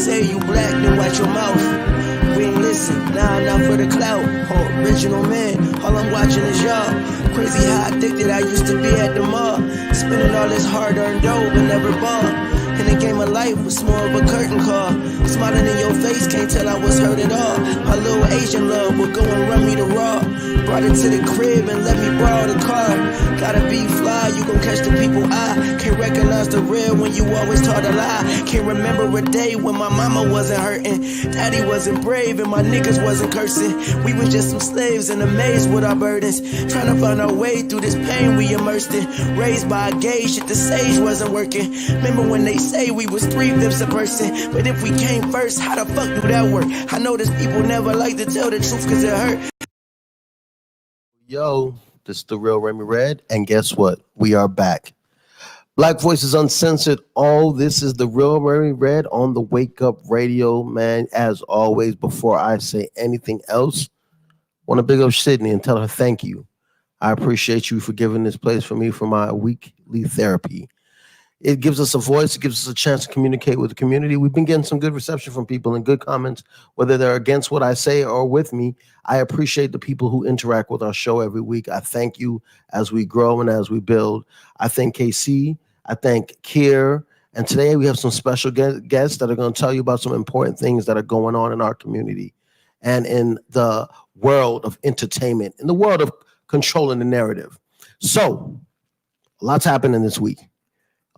say you black, then watch your mouth. We ain't listen, nah, not for the clout. Original man, all I'm watching is y'all. Crazy how addicted I used to be at the mall. Spending all this hard-earned dough, but never bought. In the game of life was more of a curtain call. Smiling in your face, can't tell I was hurt at all. My little Asian love would go and run me the raw. Brought it to the crib and let me borrow the car. Gotta be fly, you gon' catch the people eye. Can't recognize the real when you always taught a lie. Can't remember a day when my mama wasn't hurting. Daddy wasn't brave and my niggas wasn't cursing. We was just some slaves in a maze with our burdens. Trying to find our way through this pain we immersed in. Raised by a gay shit, the sage wasn't working. Remember when they say we was 3/5 a person, but if we came first, how the fuck do that work? I know this people never like to tell the truth cause it hurt. Yo, this is the real Remy Red, and guess what? We are back. Black Voices Uncensored. Oh, this is the real Remy Red on the Wake Up Radio, man. As always, before I say anything else, want to big up Sydney and tell her thank you. I appreciate you for giving this place for me for my weekly therapy. It gives us a voice. It gives us a chance to communicate with the community. We've been getting some good reception from people and good comments, whether they're against what I say or with me. I appreciate the people who interact with our show every week. I thank you as we grow and as we build. I thank KC. I thank Kier. And today we have some special guests that are going to tell you about some important things that are going on in our community and in the world of entertainment, in the world of controlling the narrative. So, a lot's happening this week.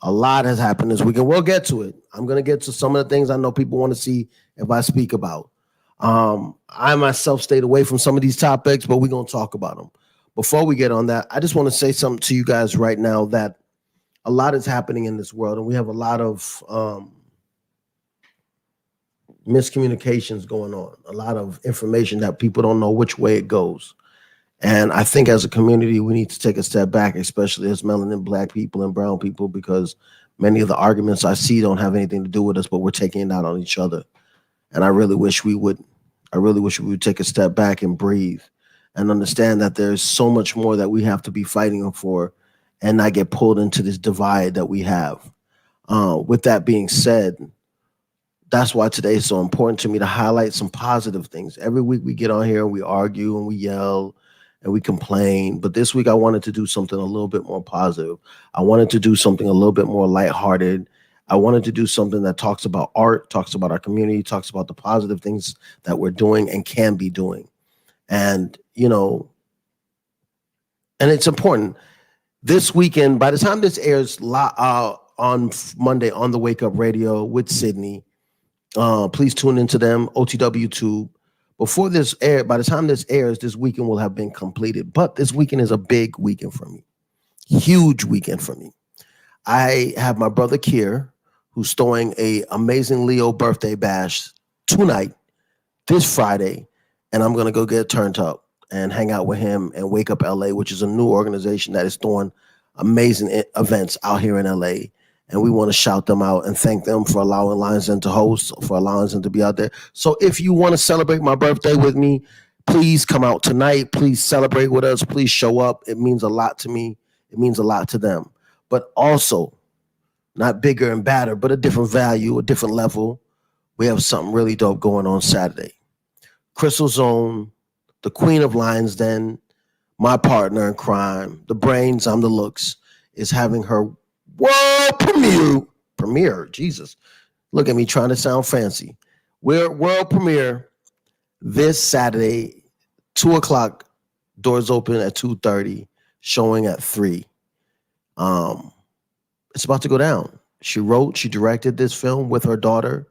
A lot has happened this week, and we'll get to it. I'm going to get to some of the things I know people want to see if I speak about. I myself stayed away from some of these topics, but we're going to talk about them. Before we get on that, I just want to say something to you guys right now that a lot is happening in this world, and we have a lot of miscommunications going on, a lot of information that people don't know which way it goes. And I think as a community, we need to take a step back, especially as melanin Black people and brown people, because many of the arguments I see don't have anything to do with us, but we're taking it out on each other. And I really wish we would. I really wish we would take a step back and breathe and understand that there's so much more that we have to be fighting for and not get pulled into this divide that we have. With that being said, that's why today is so important to me to highlight some positive things. Every week we get on here and we argue and we yell and we complain. But this week I wanted to do something a little bit more positive. I wanted to do something a little bit more lighthearted. I wanted to do something that talks about art, talks about our community, talks about the positive things that we're doing and can be doing. And, you know, and it's important. This weekend, by the time this airs on Monday on the Wake Up Radio with Sydney, please tune into them, OTW Tube. Before this air, by the time this airs, this weekend will have been completed. But this weekend is a big weekend for me. Huge weekend for me. I have my brother Kier, who's throwing a amazing Leo birthday bash tonight, this Friday, and I'm going to go get turned up and hang out with him and Wake Up LA, which is a new organization that is throwing amazing events out here in LA. And we want to shout them out and thank them for allowing Lions Den to host, for allowing them to be out there. So if you want to celebrate my birthday with me, please come out tonight. Please celebrate with us. Please show up. It means a lot to me. It means a lot to them. But also, not bigger and badder, but a different value, a different level. We have something really dope going on Saturday. Crystal Zone, the queen of Lions Den, my partner in crime, the brains, I'm the looks, is having her world premiere, Jesus. Look at me trying to sound fancy. We're world premiere this Saturday, 2:00. Doors open at 2:30, showing at 3. It's about to go down. She directed this film with her daughter.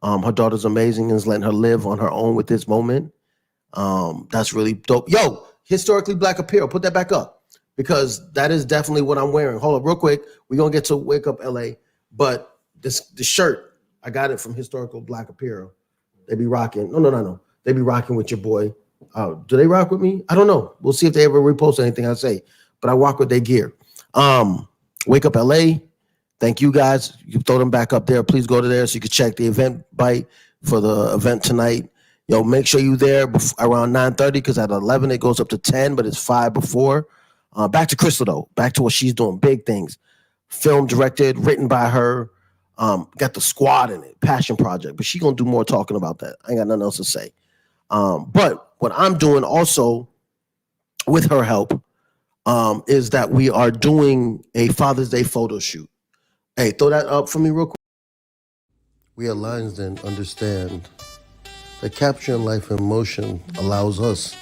Her daughter's amazing and is letting her live on her own with this moment. That's really dope. Yo, historically Black apparel, put that back up. Because that is definitely what I'm wearing. Hold up real quick. We're going to get to Wake Up LA. But the shirt, I got it from Historical Black Apparel. They be rocking. No. They be rocking with your boy. Do they rock with me? I don't know. We'll see if they ever repost anything I say. But I rock with their gear. Wake Up LA. Thank you guys. You can throw them back up there. Please go to there so you can check the event bite for the event tonight. Yo, make sure you're there around 9:30 because at 11 it goes up to 10, but it's 5 before. Back to Crystal, though. Back to what she's doing. Big things. Film directed, written by her. Got the squad in it, passion project, but she gonna do more talking about that. I ain't got nothing else to say. But what I'm doing also with her help is that we are doing a Father's Day photo shoot. Hey, throw that up for me real quick. We at Lions Den understand that capturing life in motion allows us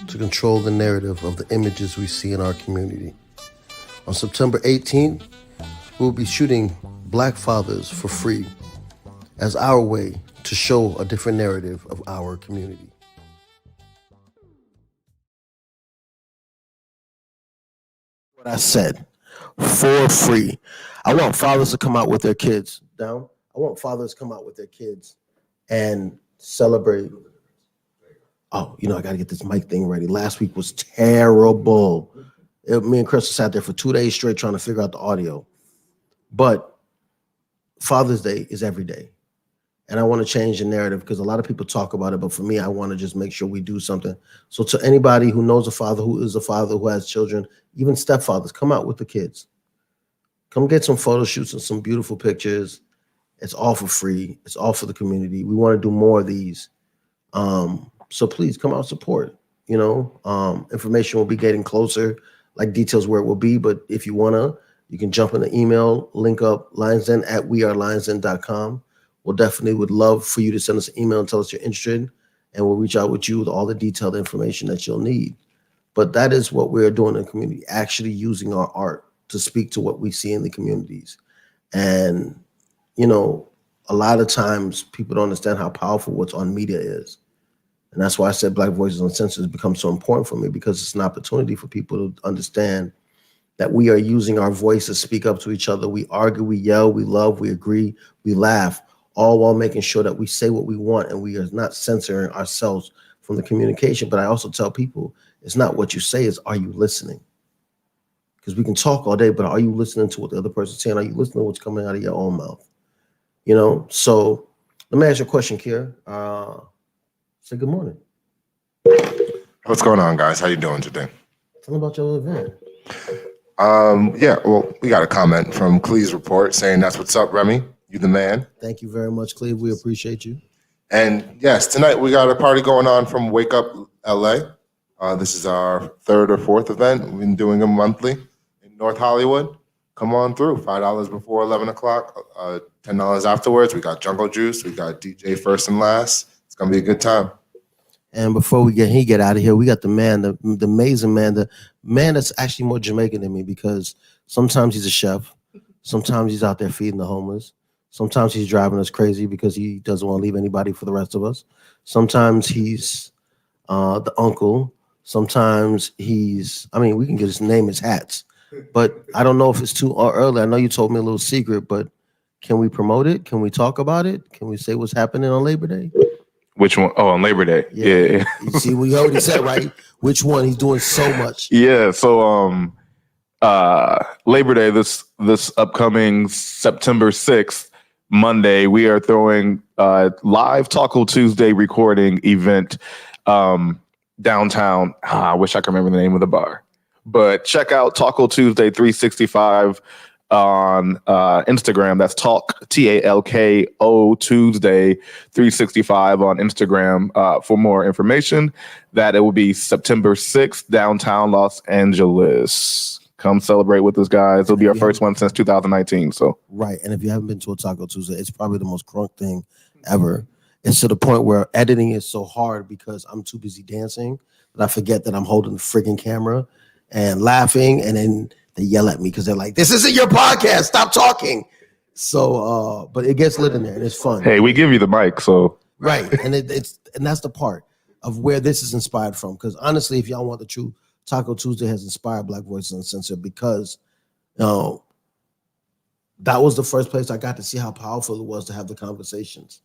to control the narrative of the images we see in our community. On September 18th, we'll be shooting Black fathers for free as our way to show a different narrative of our community. What I said, for free. I want fathers to come out with their kids. Down. I want fathers to come out with their kids and celebrate. Oh, I got to get this mic thing ready. Last week was terrible. Me and Chris sat there for 2 days straight trying to figure out the audio. But Father's Day is every day. And I want to change the narrative because a lot of people talk about it. But for me, I want to just make sure we do something. So to anybody who knows a father, who is a father, who has children, even stepfathers, come out with the kids. Come get some photo shoots and some beautiful pictures. It's all for free. It's all for the community. We want to do more of these. So please come out, support. Information will be getting closer, like details where it will be. But if you want to, you can jump in the email, link up lionsden at wearelionsden.com. We'll definitely would love for you to send us an email and tell us you're interested, and we'll reach out with you with all the detailed information that you'll need. But that is what we're doing in the community, actually using our art to speak to what we see in the communities. And, a lot of times people don't understand how powerful what's on media is. And that's why I said Black Voices Uncensored has become so important for me, because it's an opportunity for people to understand that we are using our voice to speak up to each other. We argue, we yell, we love, we agree, we laugh, all while making sure that we say what we want and we are not censoring ourselves from the communication. But I also tell people, it's not what you say, it's are you listening? Because we can talk all day, but are you listening to what the other person's saying? Are you listening to what's coming out of your own mouth? So let me ask you a question, Kier. Say good morning. What's going on, guys? How you doing today? Tell them about your event. We got a comment from Clee's report saying that's what's up, Remy. You the man. Thank you very much, Cleve. We appreciate you. And yes, tonight we got a party going on from Wake Up LA. This is our third or fourth event. We've been doing them monthly in North Hollywood. Come on through. $5 before 11 o'clock, $10 afterwards. We got Jungle Juice. We got DJ First and Last. It's going to be a good time. And before we get out of here, we got the man, the amazing man, the man that's actually more Jamaican than me, because sometimes he's a chef. Sometimes he's out there feeding the homeless. Sometimes he's driving us crazy because he doesn't want to leave anybody for the rest of us. Sometimes he's the uncle. Sometimes we can get his name, his hats. But I don't know if it's too early. I know you told me a little secret, but can we promote it? Can we talk about it? Can we say what's happening on Labor Day? Which one? Oh, on Labor Day. Yeah. You see, we already said, right? Which one? He's doing so much. Yeah. So Labor Day, this upcoming September 6th, Monday, we are throwing a live Taco Tuesday recording event downtown. I wish I could remember the name of the bar. But check out Taco Tuesday 365 on Instagram. That's TALKO Tuesday 365 on Instagram for more information. That it will be September 6th, downtown Los Angeles. Come celebrate with us, guys. It'll be our first one since 2019. So right. And if you haven't been to a Taco Tuesday, it's probably the most crunk thing ever. It's to the point where editing is so hard because I'm too busy dancing that I forget that I'm holding the friggin' camera and laughing, and then they yell at me because they're like, "This isn't your podcast. Stop talking." So, but it gets lit in there and it's fun. Hey, we give you the mic, so right, and it's that's the part of where this is inspired from. Because honestly, if y'all want the truth, Taco Tuesday has inspired Black Voices Uncensored because, that was the first place I got to see how powerful it was to have the conversations.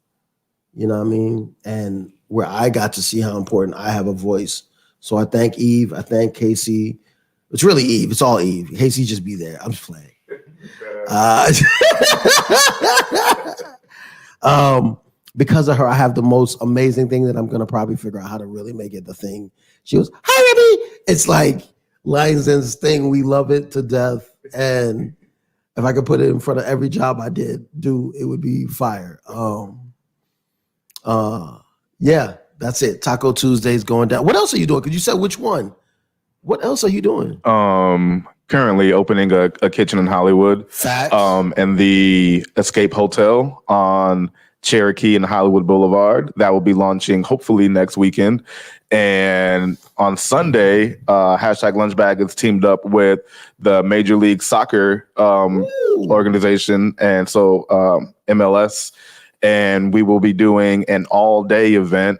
You know what I mean? And where I got to see how important I have a voice. So I thank Eve. I thank Casey. It's really Eve. It's all Eve. Casey, just be there. I'm just playing. Because of her, I have the most amazing thing that I'm going to probably figure out how to really make it the thing. She was, "Hi, Remy." It's like Lions Den's thing. We love it to death. And If I could put it in front of every job I did do, it would be fire. Yeah, that's it. Taco Tuesday's going down. What else are you doing? Because you said which one? What else are you doing? Currently opening a kitchen in Hollywood. Facts. And the Escape Hotel on Cherokee and Hollywood Boulevard. That will be launching hopefully next weekend. And on Sunday, hashtag Lunchbag is teamed up with the Major League Soccer organization, and so MLS. And we will be doing an all-day event.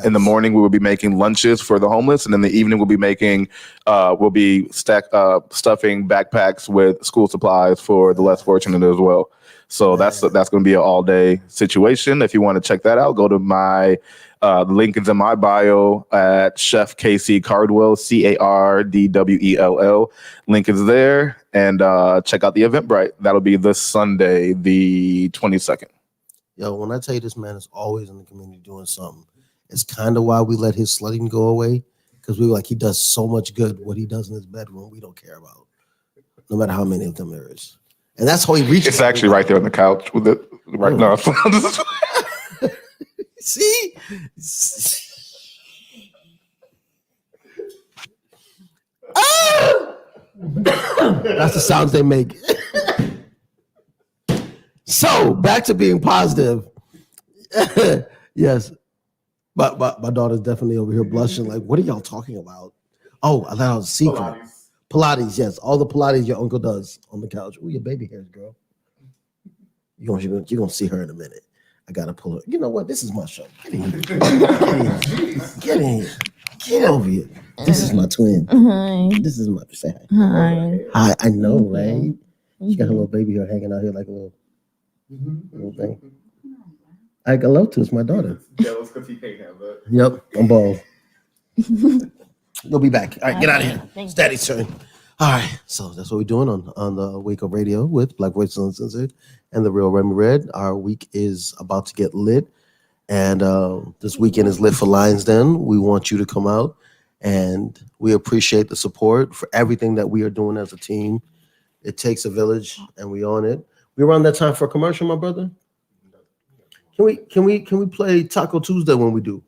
In the morning, we will be making lunches for the homeless, and in the evening, we'll be stuffing backpacks with school supplies for the less fortunate as well. So that's going to be an all-day situation. If you want to check that out, go to my link is in my bio at Chef KC Cardwell, CARDWELL. Link is there, and check out the Eventbrite. That'll be this Sunday, the 22nd. Yo, when I tell you this man is always in the community doing something, it's kind of why we let his slutting go away, because we were like, he does so much good. What he does in his bedroom, we don't care about, no matter how many of them there is. And that's how he reaches. It's actually right there on the couch with it right now. See? That's the sounds they make. So back to being positive. Yes. But my daughter's definitely over here blushing. Like, what are y'all talking about? Oh, I thought it was a secret. Pilates, yes. All the Pilates your uncle does on the couch. Oh, your baby hairs, girl. You're gonna see her in a minute. I gotta pull her. You know what? This is my show. Get in here. Get in here. Get over here. This is my twin. Hi. This is my say hi. Hi. Hi, I know, right? She got her little baby hair hanging out here like a little thing. I love to. It's my daughter. Jealous because he can't have that. Yep, I'm bald. We'll be back. All right, get out of here. It's Daddy's turn. All right, so that's what we're doing on the Wake Up Radio with Black Voices Uncensored and the Real Remy Red. Our week is about to get lit, and this weekend is lit for Lions Den. We want you to come out, and we appreciate the support for everything that we are doing as a team. It takes a village, and we on it. We around that time for a commercial, my brother. Can we play Taco Tuesday when we do?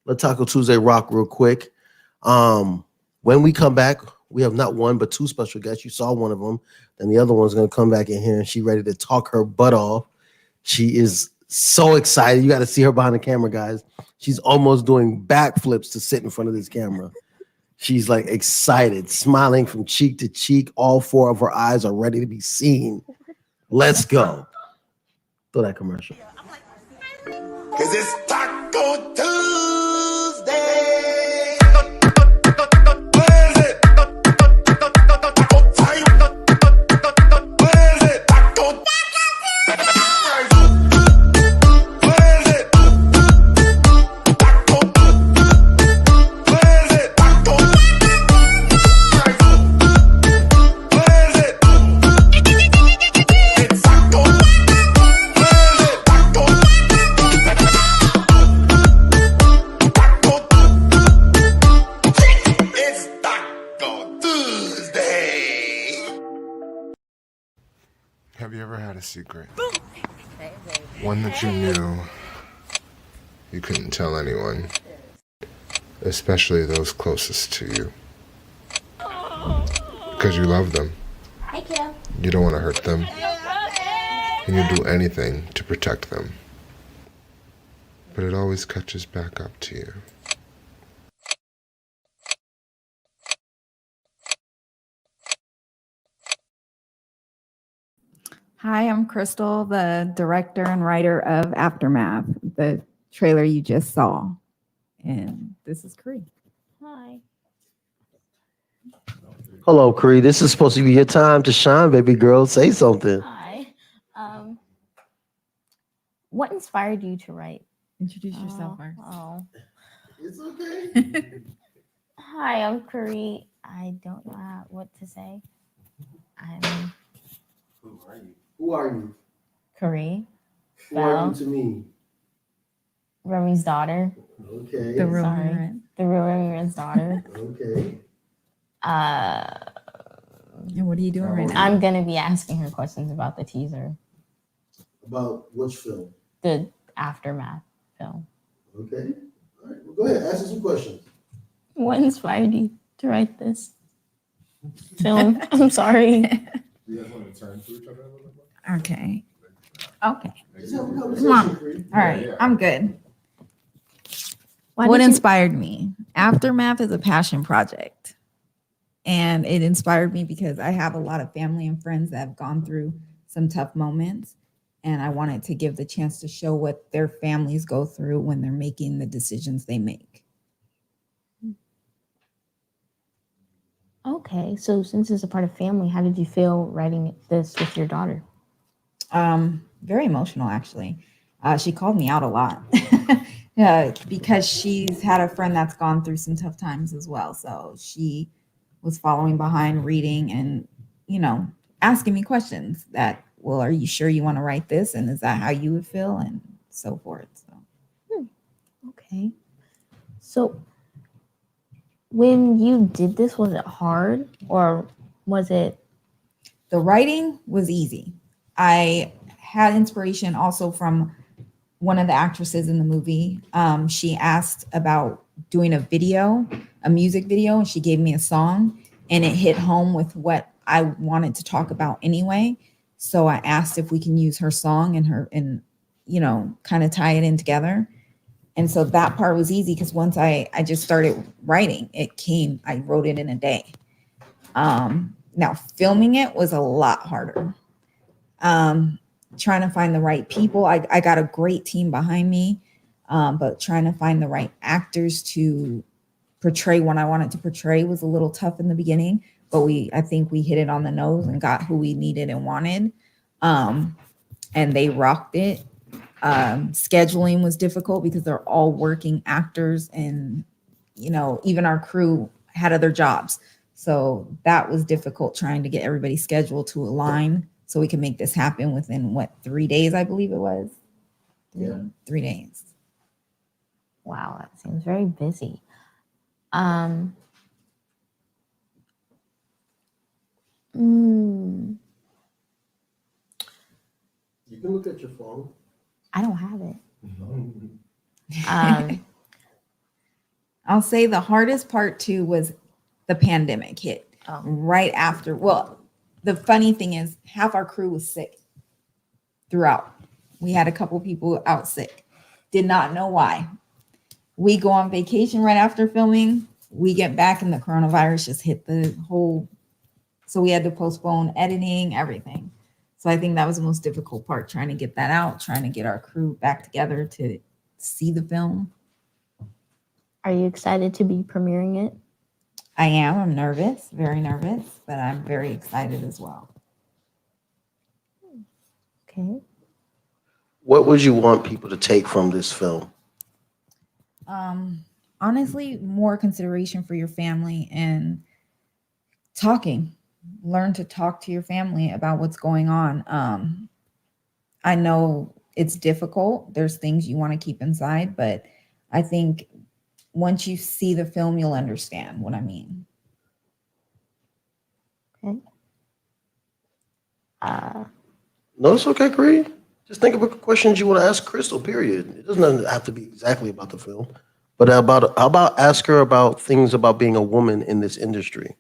Let Taco Tuesday rock real quick. When we come back, we have not one but two special guests. You saw one of them, and the other one's gonna come back in here, and she's ready to talk her butt off. She is so excited. You got to see her behind the camera, guys. She's almost doing backflips to sit in front of this camera. She's like excited, smiling from cheek to cheek. All four of her eyes are ready to be seen. Let's go. Throw that commercial. Cause it's Taco Tuesday. Where is it? Taco time. Where is it? Taco. Where is it? Taco. Where is it? Taco. Where is it? It's Taco. Where is it? Taco. It's Taco Tuesday. Have you ever had a secret? One that you knew you couldn't tell anyone, especially those closest to you. Because you love them. Hi, Kim. You don't want to hurt them. And you do anything to protect them. But it always catches back up to you. Hi, I'm Crystal, the director and writer of Aftermath, the trailer you just saw. And this is Cree. Hi. Hello, Cree. This is supposed to be your time to shine, baby girl. Say something. Hi. What inspired you to write? Introduce yourself first. Oh. It's okay. Hi, I'm Curry. I don't know what to say. I'm Who are you? Who are you? Curry, Who are you to me? Remy's daughter. Okay. The real Sorry. Remy. The real Remy's daughter. Okay. And what are you doing right now? I'm gonna be asking her questions about the teaser, About which film? the aftermath film. Okay. All right. Well, go ahead. Ask us some questions. What inspired you to write this film? I'm sorry. You guys want to turn to each other a little bit? Okay. Okay. Just have a Come conversation, on. Cree. All right. I'm good. Why What did you- inspired me? Aftermath is a passion project. And it inspired me because I have a lot of family and friends that have gone through some tough moments. And I wanted to give the chance to show what their families go through when they're making the decisions they make. Okay, so since it's a part of family, how did you feel writing this with your daughter? Very emotional, actually. She called me out a lot because she's had a friend that's gone through some tough times as well. So she was following behind, reading, and asking me questions that, well, are you sure you want to write this, and is that how you would feel, and so forth. So Okay, so when you did this, was it hard or was it? the writing was easy. I had inspiration also from one of the actresses in the movie. She asked about doing a music video, and she gave me a song, and it hit home with what I wanted to talk about anyway. So I asked if we can use her song and kind of tie it in together. And so that part was easy because once I just started writing, I wrote it in a day. Now filming it was a lot harder. Trying to find the right people. I got a great team behind me, but trying to find the right actors to portray what I wanted to portray was a little tough in the beginning, but I think we hit it on the nose and got who we needed and wanted. And they rocked it. Scheduling was difficult because they're all working actors, and even our crew had other jobs. So that was difficult trying to get everybody scheduled to align so we can make this happen within 3 days, I believe it was. Yeah. 3 days. Wow, that seems very busy. You can look at your phone. I don't have it. I'll say the hardest part too was the pandemic hit right after. Well, the funny thing is half our crew was sick throughout. We had a couple people out sick. Did not know why. We go on vacation right after filming. We get back and the coronavirus just hit the whole. So we had to postpone editing, everything. So I think that was the most difficult part, trying to get that out, trying to get our crew back together to see the film. Are you excited to be premiering it? I am. I'm nervous, very nervous, but I'm very excited as well. Okay. What would you want people to take from this film? Honestly, more consideration for your family and talking. Learn to talk to your family about what's going on. I know it's difficult. There's things you want to keep inside, but I think once you see the film, you'll understand what I mean. Okay. No, it's okay, Cree. Just think of questions you want to ask Crystal, period. It doesn't have to be exactly about the film. But how about ask her about things about being a woman in this industry?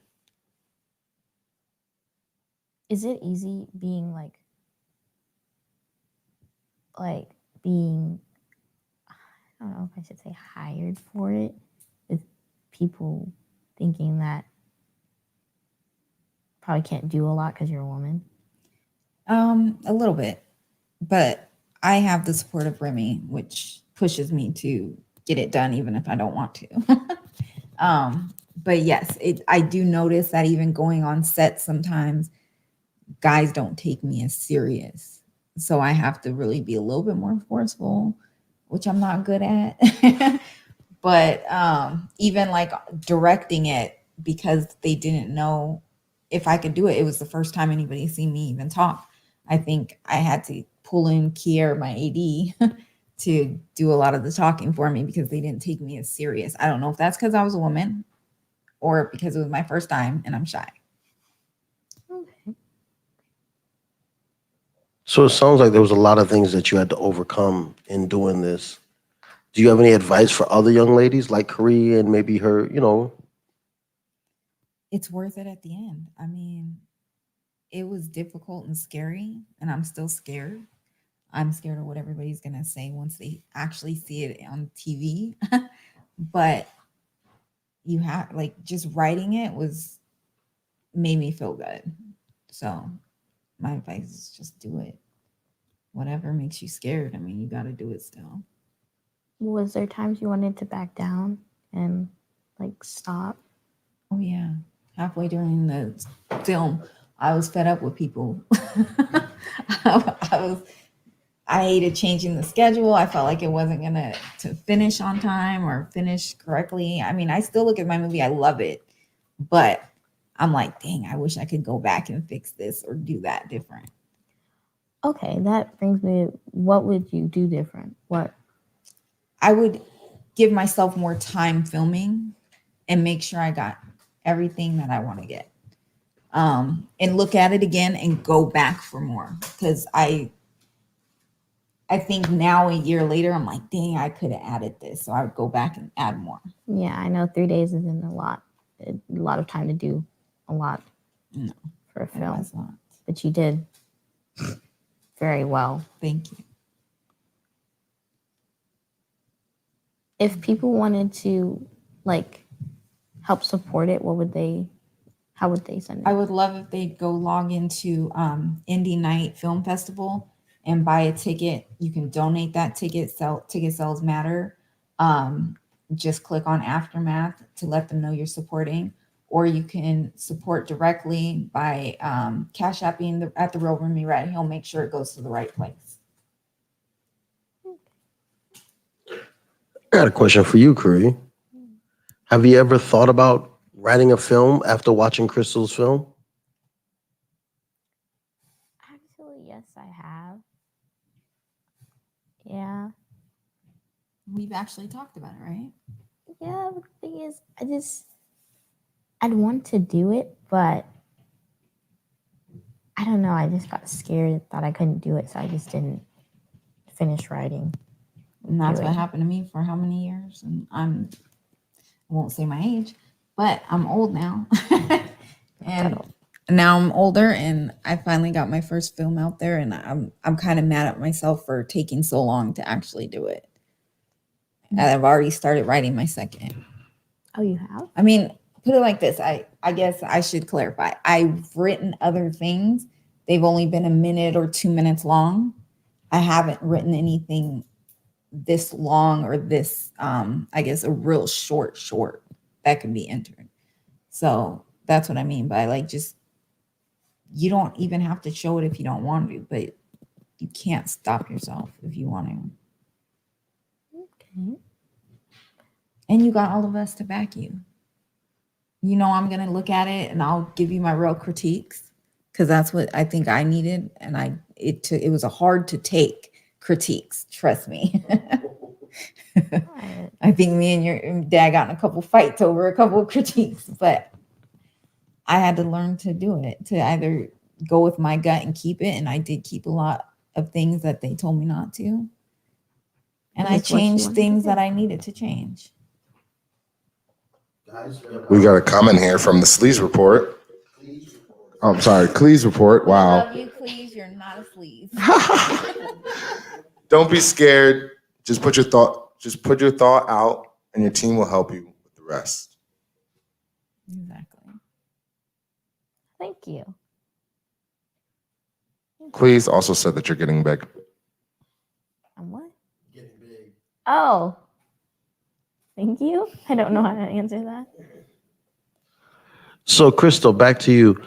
Is it easy being like being, I don't know if I should say hired for it, with people thinking that probably can't do a lot because you're a woman? A little bit, but I have the support of Remy, which pushes me to get it done even if I don't want to. But yes, I do notice that even going on set sometimes guys don't take me as serious. So I have to really be a little bit more forceful, which I'm not good at. But even like directing it, because they didn't know if I could do it. It was the first time anybody seen me even talk. I think I had to pull in Kier, my AD, to do a lot of the talking for me because they didn't take me as serious. I don't know if that's because I was a woman or because it was my first time and I'm shy. So it sounds like there was a lot of things that you had to overcome in doing this. Do you have any advice for other young ladies like Karee and maybe her, It's worth it at the end. I mean, it was difficult and scary, and I'm still scared. I'm scared of what everybody's gonna say once they actually see it on TV. But you have like just writing it was made me feel good. So my advice is just do it. Whatever makes you scared. I mean, you got to do it still. Was there times you wanted to back down and like stop? Oh yeah. Halfway during the film, I was fed up with people. I hated changing the schedule. I felt like it wasn't gonna to finish on time or finish correctly. I mean, I still look at my movie, I love it, but I'm like, dang, I wish I could go back and fix this or do that different. Okay, that brings me. What would you do different? What? I would give myself more time filming and make sure I got everything that I want to get. And look at it again and go back for more. Because I think now a year later, I'm like, dang, I could have added this. So I would go back and add more. Yeah, I know 3 days isn't a lot of time to do a lot No, for a it film, was not. but you did very well. Thank you. If people wanted to like help support it, how would they send it? I would love if they'd go log into Indie Night Film Festival and buy a ticket. You can donate that ticket. Ticket sales matter. Just click on Aftermath to let them know you're supporting, or you can support directly by Cash Apping at the Real Remy Red. He'll make sure it goes to the right place. I got a question for you, Karee. Have you ever thought about writing a film after watching Crystal's film? Actually, yes, I have. Yeah. We've actually talked about it, right? Yeah, but the thing is, I'd want to do it, but I don't know. I just got scared, thought I couldn't do it, so I just didn't finish writing. And that's Do what it. happened to me for how many years? And I won't say my age, but I'm old now. And now I'm older and I finally got my first film out there, and I'm kind of mad at myself for taking so long to actually do it. And I've already started writing my second. Oh, you have? I mean, put it like this. I guess I should clarify. I've written other things. They've only been a minute or 2 minutes long. I haven't written anything this long or this I guess a real short that can be entered. So that's what I mean by like, just you don't even have to show it if you don't want to, but you can't stop yourself if you want to. Okay. And you got all of us to back you. You know, I'm gonna look at it and I'll give you my real critiques, because that's what I think I needed. And it was a hard to take critiques, trust me. Alright. I think me and your dad got in a couple fights over a couple of critiques, but I had to learn to do it, to either go with my gut and keep it. And I did keep a lot of things that they told me not to. And I That's what you changed wanted to things do. that I needed to change. We got a comment here from the Sleaze Report. Oh, I'm sorry, Cleese Report. I Wow. love you, please. You're not a sleaze. Don't be scared. Just put your thought out, and your team will help you with the rest. Exactly. Thank you. Cleese also said that you're getting big. And what? Oh. Thank you. I don't know how to answer that. So, Crystal, back to you.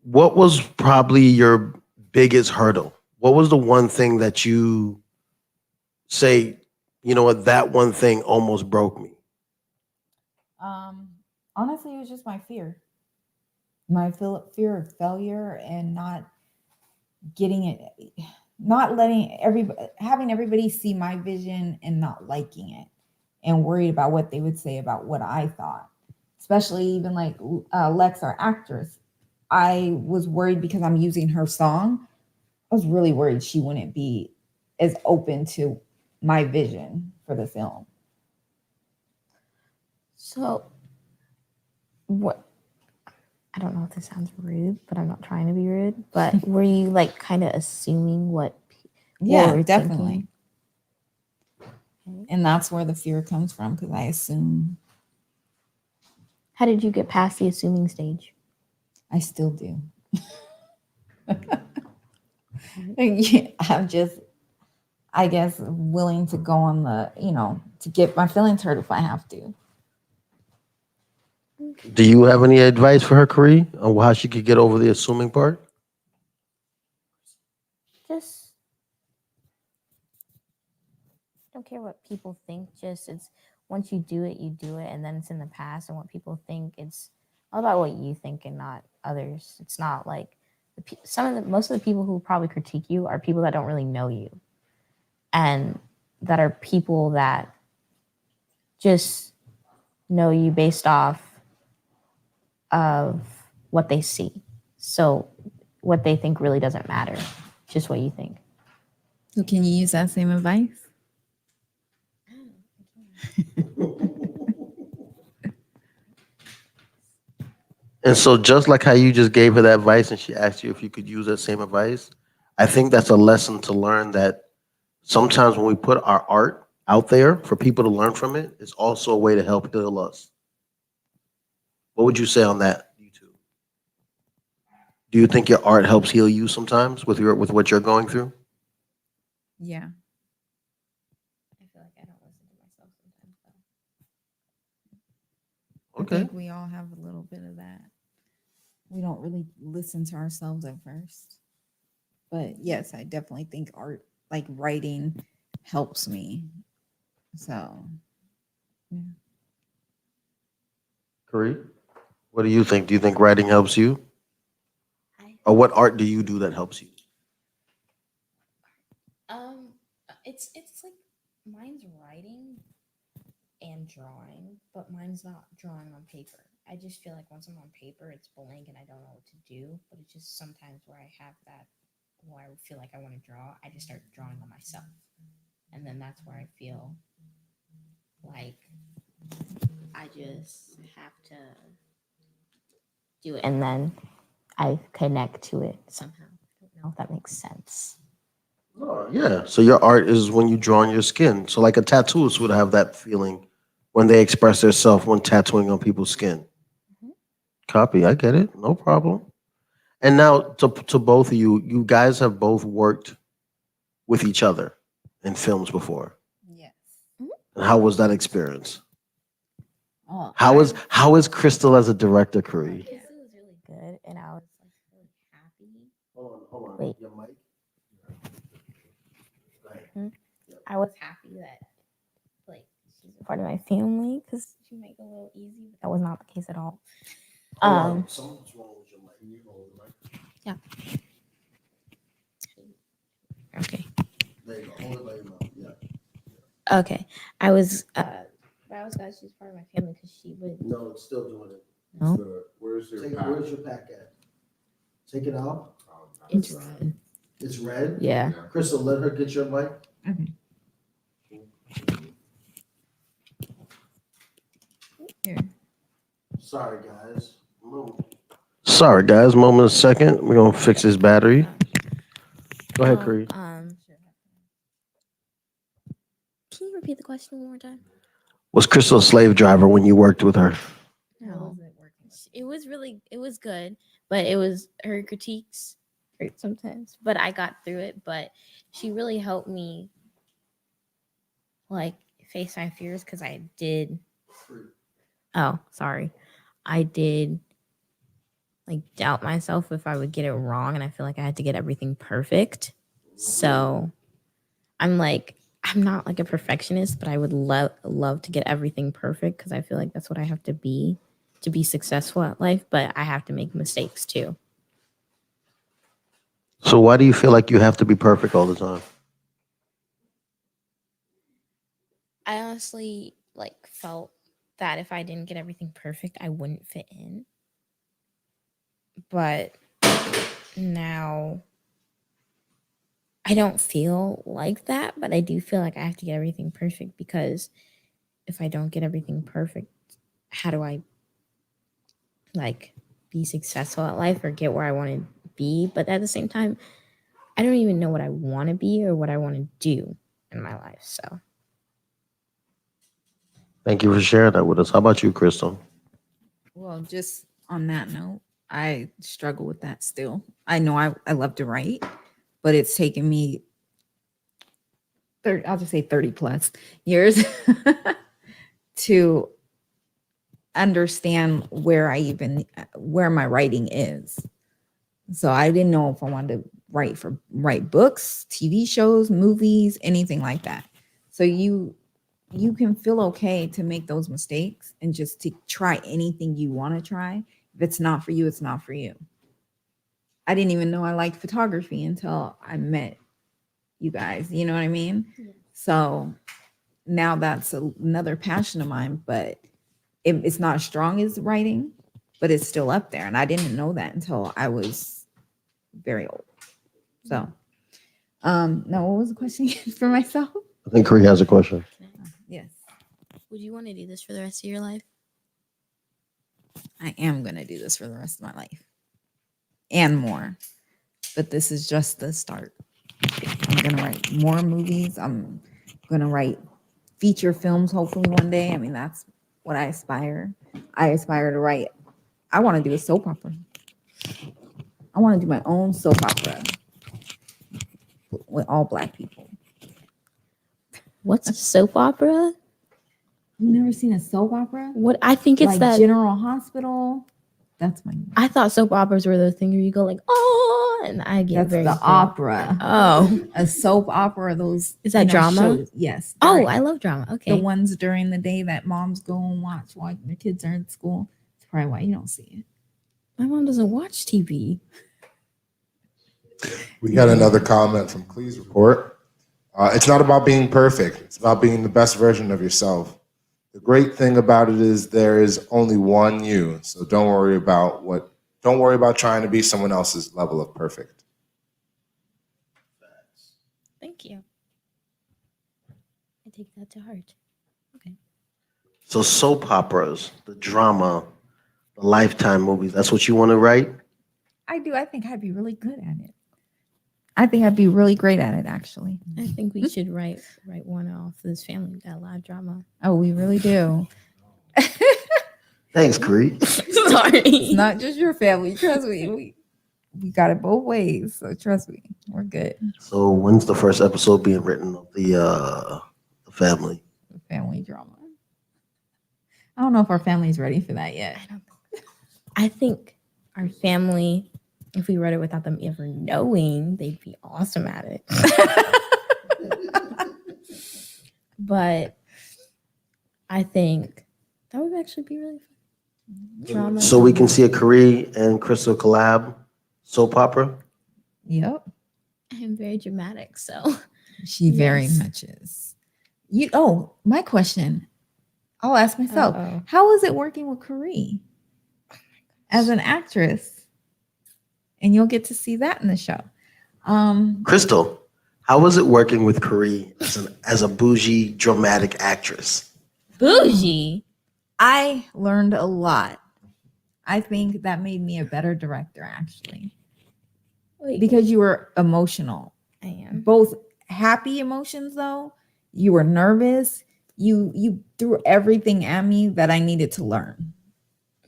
What was probably your biggest hurdle? What was the one thing that you say, you know what, that one thing almost broke me? Honestly, it was just my fear. My fear of failure and not getting it, not letting having everybody see my vision and not liking it, and worried about what they would say about what I thought. Especially even like Lex, our actress. I was worried because I'm using her song. I was really worried she wouldn't be as open to my vision for the film. So, what? I don't know if this sounds rude, but I'm not trying to be rude. But were you like kind of assuming what? Yeah, were definitely. thinking? And that's where the fear comes from, because I assume. How did you get past the assuming stage? I still do. I'm just, I guess, willing to go on the, to get my feelings hurt if I have to. Do you have any advice for her, Karee, on how she could get over the assuming part? Just don't care what people think. Just it's once you do it, and then it's in the past. And what people think, it's all about what you think and not others. It's not like most of the people who probably critique you are people that don't really know you, and that are people that just know you based off of what they see. So what they think really doesn't matter. Just what you think. So can you use that same advice? And so, just like how you just gave her that advice and she asked you if you could use that same advice, I think that's a lesson to learn that sometimes when we put our art out there for people to learn from it, it's also a way to help heal us. What would you say on that, you two? Do you think your art helps heal you sometimes with what you're going through? Yeah. I feel like I don't listen to myself sometimes though. I Okay. think we all have a little bit of that. We don't really listen to ourselves at first. But yes, I definitely think art, like writing, helps me. So, yeah. Karee, what do you think? Do you think writing helps you? Or what art do you do that helps you? It's like mine's writing and drawing, but mine's not drawing on paper. I just feel like once I'm on paper, it's blank and I don't know what to do. But it's just sometimes where I have that, where I feel like I want to draw, I just start drawing on myself, and then that's where I feel like I just have to do it, and then I connect to it somehow. I don't know if that makes sense. Oh, yeah. So your art is when you draw on your skin. So like a tattooist would have that feeling when they express themselves when tattooing on people's skin. Mhm. Copy. I get it. No problem. And now to both of you, you guys have both worked with each other in films before. Yes. And how was that experience? Oh, How is Crystal as a director, Karee? This was really good, and I was like really happy. Hold on. Wait. Your mic. I was happy that like she's a part of my family because she make it a little easy, but that was not the case at all. Something's wrong with your mic. Can you hold the mic? Yeah. Okay. There you go. Hold it by your mouth. Yeah. Okay. I was glad she's part of my family because she would. No, it's still doing it. No, Where's your pack? Where's your pack at? Take it out. it's red. It's red. Yeah. Crystal, let her get your mic. okay. Here. Sorry, guys. Sorry, guys. Moment a second. We're gonna fix this battery. Go ahead, Karee. Can you repeat the question one more time? Was Crystal a slave driver when you worked with her? No. It was good, but it was her critiques hurt sometimes. But I got through it. But she really helped me like face my fears because I did. Oh, sorry. I did like doubt myself if I would get it wrong, and I feel like I had to get everything perfect. So I'm not like a perfectionist, but I would love to get everything perfect because I feel like that's what I have to be successful at life, but I have to make mistakes too. So why do you feel like you have to be perfect all the time? I honestly like felt that if I didn't get everything perfect, I wouldn't fit in. But now I don't feel like that, but I do feel like I have to get everything perfect, because if I don't get everything perfect, how do I like be successful at life or get where I want to be? But at the same time, I don't even know what I want to be or what I want to do in my life. So Thank you for sharing that with us. How about you, Crystal? Well, just on that note, I struggle with that still. I know I love to write, but it's taken me 30, I'll just say 30 plus years to understand where my writing is. So I didn't know if I wanted to write books, TV shows, movies, anything like that. So you can feel okay to make those mistakes and just to try anything you want to try. If it's not for you, it's not for you. I didn't even know I liked photography until I met you guys. You know what I mean? Yeah. So now that's another passion of mine, but it's not as strong as writing, but it's still up there. And I didn't know that until I was very old. So, now what was the question for myself? I think Cree has a question. Yes, would you want to do this for the rest of your life? I am going to do this for the rest of my life and more, but this is just the start. I'm going to write more movies. I'm going to write feature films, hopefully one day. I mean, that's what I aspire. I aspire to write. I want to do a soap opera. I want to do my own soap opera with all Black people. What's a soap opera? You've never seen a soap opera? What I think it's Like that General Hospital. That's my. I thought soap operas were the thing where you go like, oh, and I get That's very the good. opera. Oh, A soap opera. Those is that drama? shows. Yes. Oh, during- I love drama. Okay. the ones during the day that moms go and watch while their kids are in school. It's probably why you don't see it. My mom doesn't watch TV. We got another comment from Clee's report. It's not about being perfect. It's about being the best version of yourself. The great thing about it is there is only one you. So don't worry about trying to be someone else's level of perfect. Thank you. I take that to heart. Okay. So soap operas, the drama, the Lifetime movies, that's what you want to write? I do. I think I'd be really good at it. I think I'd be really great at it, actually. I think we should write one off this family. We got a lot of drama. Oh, we really do. Thanks, Cree. Sorry. It's not just your family. Trust me. We got it both ways. So trust me, we're good. So when's the first episode being written of the family? Family drama. I don't know if our family's ready for that yet. I think our family, if we wrote it without them ever knowing, they'd be awesome at it. But I think that would actually be really fun. Drama. So we can see a Cree and Crystal collab soap opera? Yep. I'm very dramatic, so She very Yes. much is. My question. I'll ask myself. Uh-oh. How is it working with Cree as an actress? And you'll get to see that in the show. Crystal, how was it working with Cree as a bougie, dramatic actress? bougie. I learned a lot. I think that made me a better director, actually, Wait, because you were emotional. I am. Both happy emotions, though. You were nervous. You threw everything at me that I needed to learn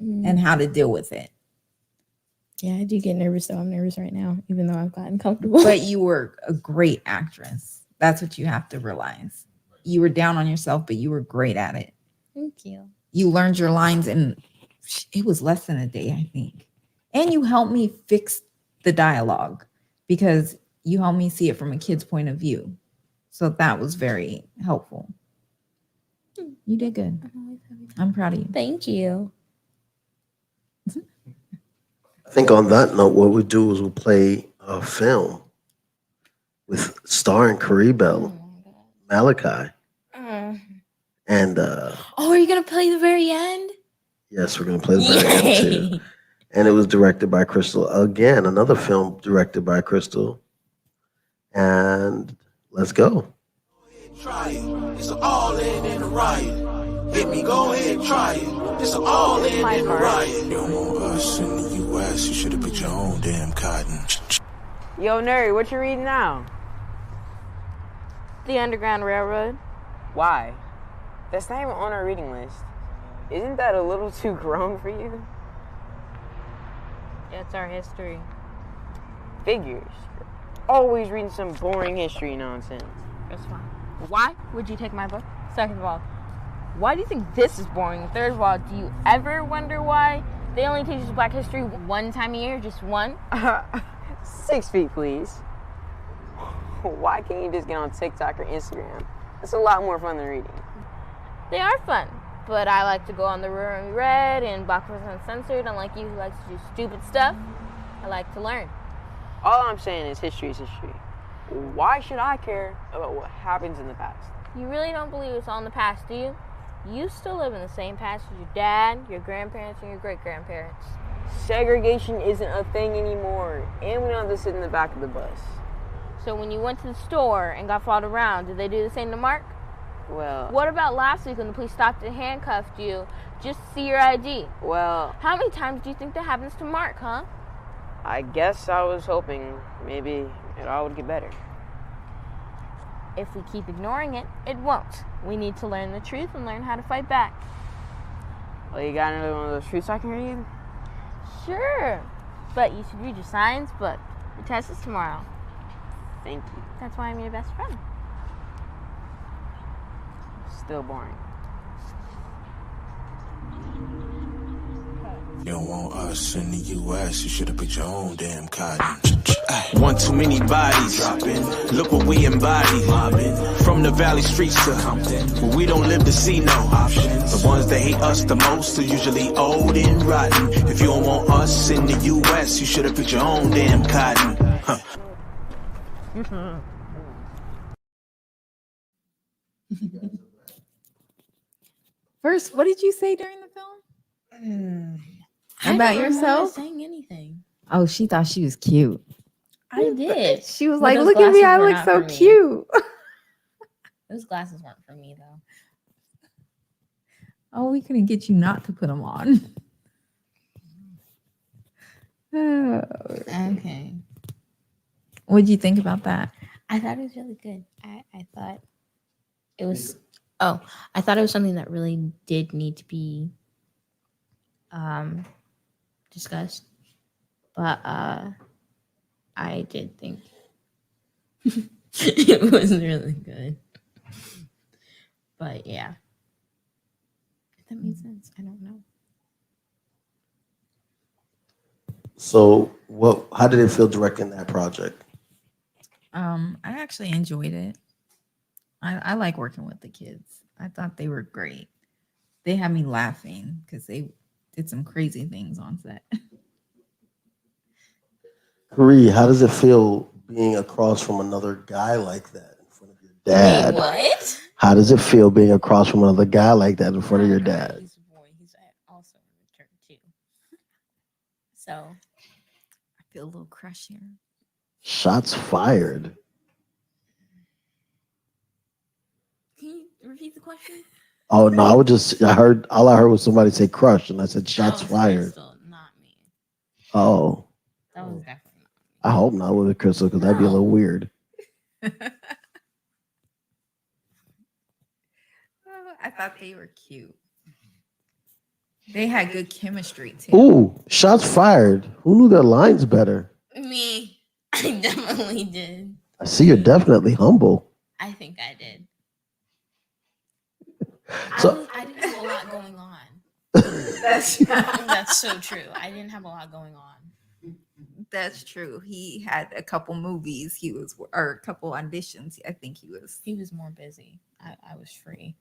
and how to deal with it. Yeah, I do get nervous though. I'm nervous right now, even though I've gotten comfortable. But you were a great actress. That's what you have to realize. You were down on yourself, but you were great at it. Thank you. You learned your lines in it was less than a day, I think. And you helped me fix the dialogue because you helped me see it from a kid's point of view. So that was very helpful. You did good. I'm always happy. I'm proud of you. Thank you. I think on that note, what we'll do is we'll play a film with starring Cree Bell, Malachi, and Oh, are you gonna play the very end? yes, we're gonna play the very end too. Yay. And it was directed by Crystal. Again, another film directed by Crystal. And let's go. Try it. It's an all in a riot. Hit me, go ahead, try it. It's an all in a riot. You don't want us in the U.S. You should have picked your own damn cotton. Yo, Neri, what you reading now? The Underground Railroad. Why? That's not even on our reading list. Isn't that a little too grown for you? It's our history. Figures. You're always reading some boring history nonsense. That's fine. Why would you take my book? Second of all, why do you think this is boring? Third of all, do you ever wonder why they only teach us Black history one time a year? Just one? 6 feet, please. Why can't you just get on TikTok or Instagram? It's a lot more fun than reading. They are fun, but I like to go on the Room and Read and Box was Uncensored. Unlike you who likes to do stupid stuff, I like to learn. All I'm saying is history is history. Why should I care about what happens in the past? You really don't believe it's all in the past, do you? You still live in the same past as your dad, your grandparents, and your great-grandparents. Segregation isn't a thing anymore, and we don't have to sit in the back of the bus. So when you went to the store and got followed around, did they do the same to Mark? Well, What about last week when the police stopped and handcuffed you just to see your ID? well, How many times do you think that happens to Mark, huh? I guess I was hoping maybe it all would get better. If we keep ignoring it, it won't. We need to learn the truth and learn how to fight back. Well, you got another one of those truths I can read? Sure, but you should read your science book. The test is tomorrow. Thank you. That's why I'm your best friend. Still boring. You don't want us in the U.S. You should have picked your own damn cotton. One too many bodies dropping. Look what we embody. From the valley streets to Compton, where we don't live to see no options. The ones that hate us the most are usually old and rotten. If you don't want us in the U.S., you should have picked your own damn cotton. Huh. First, what did you say during the film? About yourself? Saying anything. Oh, she thought she was cute. I did. She was But like, those "Look at me, glasses I were look not so for me. cute." Those glasses weren't for me though. Oh, we couldn't get you not to put them on. Oh. Okay. What'd you think about that? I thought it was really good. I thought it was I thought it was something that really did need to be discussed. But I did think it was really good. But yeah. If that made sense, I don't know. So, how did it feel directing that project? I actually enjoyed it. I like working with the kids. I thought they were great. They had me laughing because they did some crazy things on set. Kari, how does it feel being across from another guy like that in front of your dad? Wait, what? How does it feel being across from another guy like that in front of your dad? He's a boy. He's also in return too. So I feel a little crush here. Shots fired. can you repeat the question? Oh no, I heard all I heard was somebody say crush, and I said shots That was fired. Crystal, not me. Oh, That was definitely not me. I hope not with Crystal because that'd be a little weird. I thought they were cute. They had good chemistry too. Ooh, shots fired. Who knew their lines better? Me. I definitely did. I see you're definitely humble. I think I did. So- I didn't have a lot going on. That's That's so true. I didn't have a lot going on. That's true. He had a couple movies. Or a couple auditions. I think he was. He was more busy. I was free.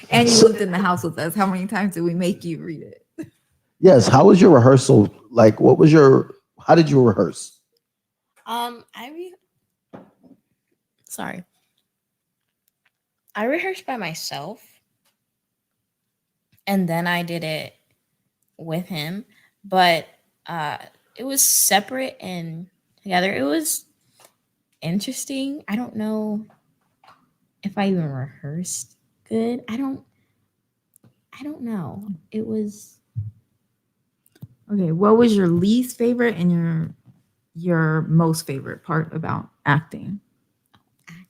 And you lived in the house with us. How many times did we make you read it? Yes. How was your rehearsal? Like, how did you rehearse? Sorry. I rehearsed by myself. And then I did it with him. But it was separate and together. It was interesting. I don't know if I even rehearsed good. I don't know. It was Okay, what was your least favorite and your most favorite part about acting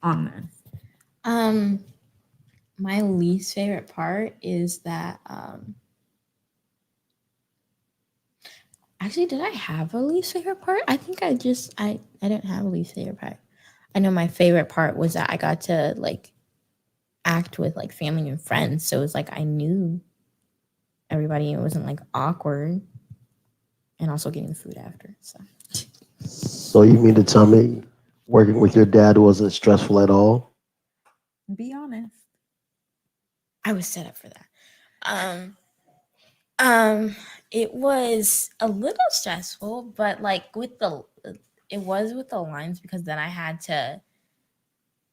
on this? my least favorite part is that actually, did I have a least favorite part? I think I didn't have a least favorite part. I know my favorite part was that I got to like act with like family and friends. So it was like I knew everybody. It wasn't like awkward, and also getting food after. So you mean to tell me working with your dad wasn't stressful at all? Be honest. I was set up for that. It was a little stressful, but like it was with the lines because then I had to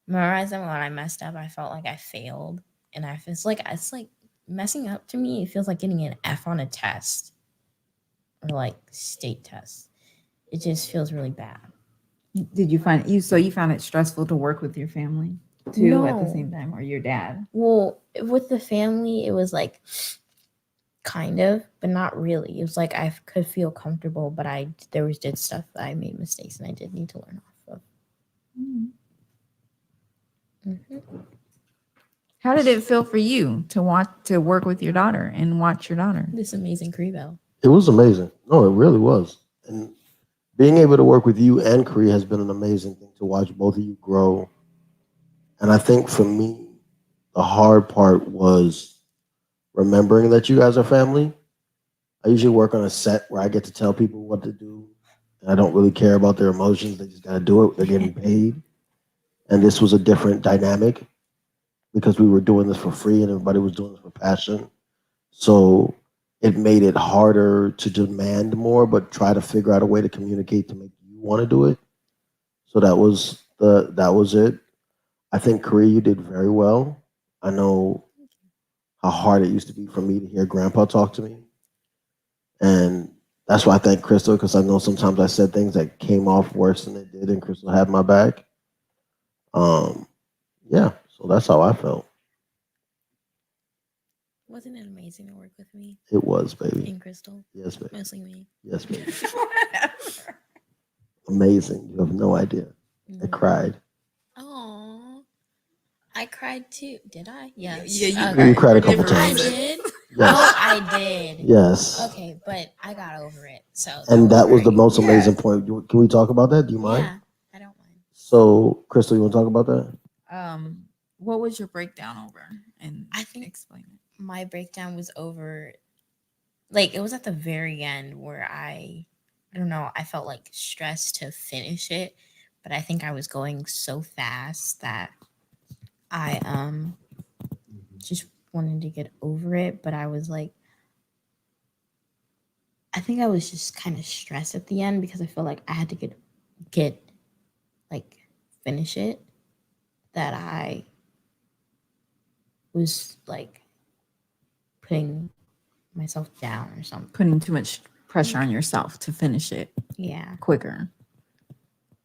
memorize them. When I messed up, I felt like I failed, and it's like messing up to me. It feels like getting an F on a test or like state test. It just feels really bad. Did you find you found it stressful to work with your family too at the No. same time, or your dad? Well, with the family, it was like kind of, but not really. It was like I could feel comfortable, but did stuff that I made mistakes and I did need to learn off of. How did it feel for you to work with your daughter and watch your daughter? This amazing Creebell. It was amazing. No, it really was. And being able to work with you and Cree has been an amazing thing to watch both of you grow. And I think for me, the hard part was remembering that you guys are family. I usually work on a set where I get to tell people what to do. And I don't really care about their emotions. They just got to do it. They're getting paid. And this was a different dynamic because we were doing this for free and everybody was doing this for passion. So it made it harder to demand more, but try to figure out a way to communicate to make you want to do it. So that was it. I think Korea, you did very well. I know how hard it used to be for me to hear Grandpa talk to me, and that's why I thank Crystal because I know sometimes I said things that came off worse than it did, and Crystal had my back. Yeah, so that's how I felt. Wasn't it amazing to work with me It was, baby. and Crystal? Yes, baby. Mostly me. Yes, baby. Amazing. You have no idea. I cried. Oh, I cried too. Did I? Yes. Yeah, You cried a couple I times. did. Yes. Oh, I did. Yes. Okay, but I got over it. So And that was the great. most amazing point. Can we talk about that? Do you mind? Yeah, I don't mind. So, Crystal, you want to talk about that? What was your breakdown over? And I think explain it. my breakdown was over. Like it was at the very end where I don't know. I felt like stressed to finish it, but I think I was going so fast that I just wanted to get over it. But I was like, I think I was just kind of stressed at the end because I felt like I had to get like finish it. That I was like putting myself down or something. Putting too much pressure on yourself to finish it Yeah. quicker.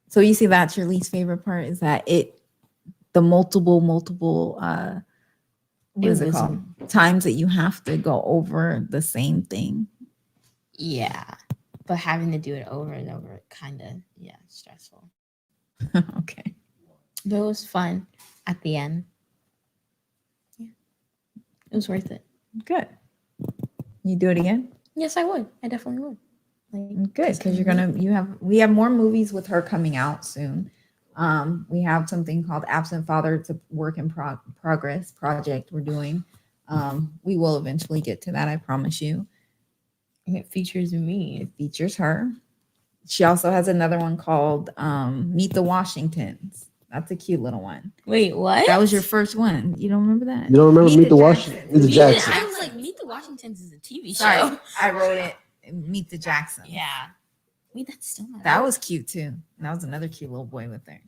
So you see that's your least favorite part is that the multiple what is it called? Times that you have to go over the same thing. Yeah. But having to do it over and over kind of, yeah, stressful. Okay. But it was fun at the end. Yeah. It was worth it. Good. You do it again? Yes, I would. I definitely would. Like, Good, because we have more movies with her coming out soon. We have something called Absent Father. It's a work in progress project we're doing. We will eventually get to that, I promise you. It features me. It features her. She also has another one called Meet the Washingtons. That's a cute little one. Wait, what? That was your first one. You don't remember that? You don't remember Meet the Washingtons? Meet the Jacksons. I was like, Meet the Washingtons is a TV show. Sorry, I wrote it. Meet the Jacksons. Yeah. Wait, that's still not. That was cute too. And that was another cute little boy with her.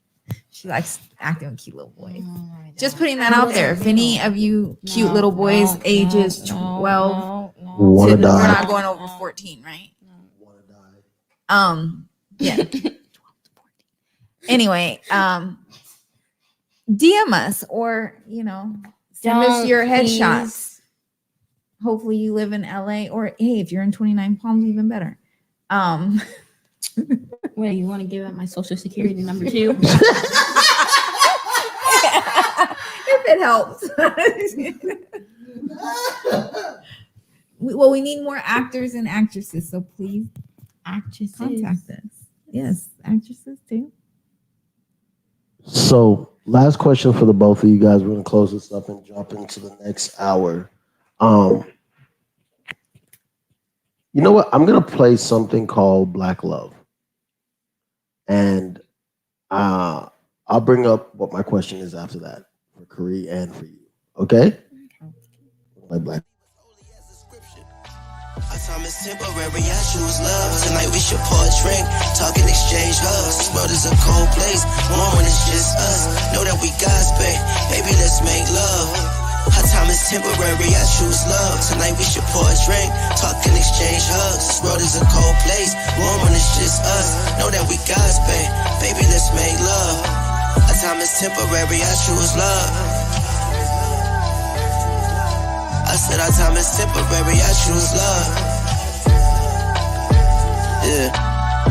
She likes acting with cute little boys. Just putting that out there. If any of you cute little boys ages 12, Wanna die. we're not going over 14, right? Wanna die. Yeah. Anyway, DM us or send us Don't, your headshots. please. Hopefully you live in LA, or hey, if you're in 29 Palms, even better. Wait, you want to give out my social security number too? If it helps. We need more actors and actresses, so please Actresses. contact us. Yes, actresses too. So, last question for the both of you guys. We're gonna close this up and jump into the next hour. You know what? I'm gonna play something called Black Love, and I'll bring up what my question is after that for Kari and for you. Okay? Like Black. Our time is temporary, I choose love. Tonight we should pour a drink, talk and exchange hugs. This world is a cold place, warm when it's just us. Know that we God's babe, baby, let's make love. Our time is temporary, I choose love. Tonight we should pour a drink, talk and exchange hugs. This world is a cold place, warm when it's just us. Know that we God's babe, baby, let's make love. Our time is temporary, I choose love. I said our time is temporary, I choose love. Yeah.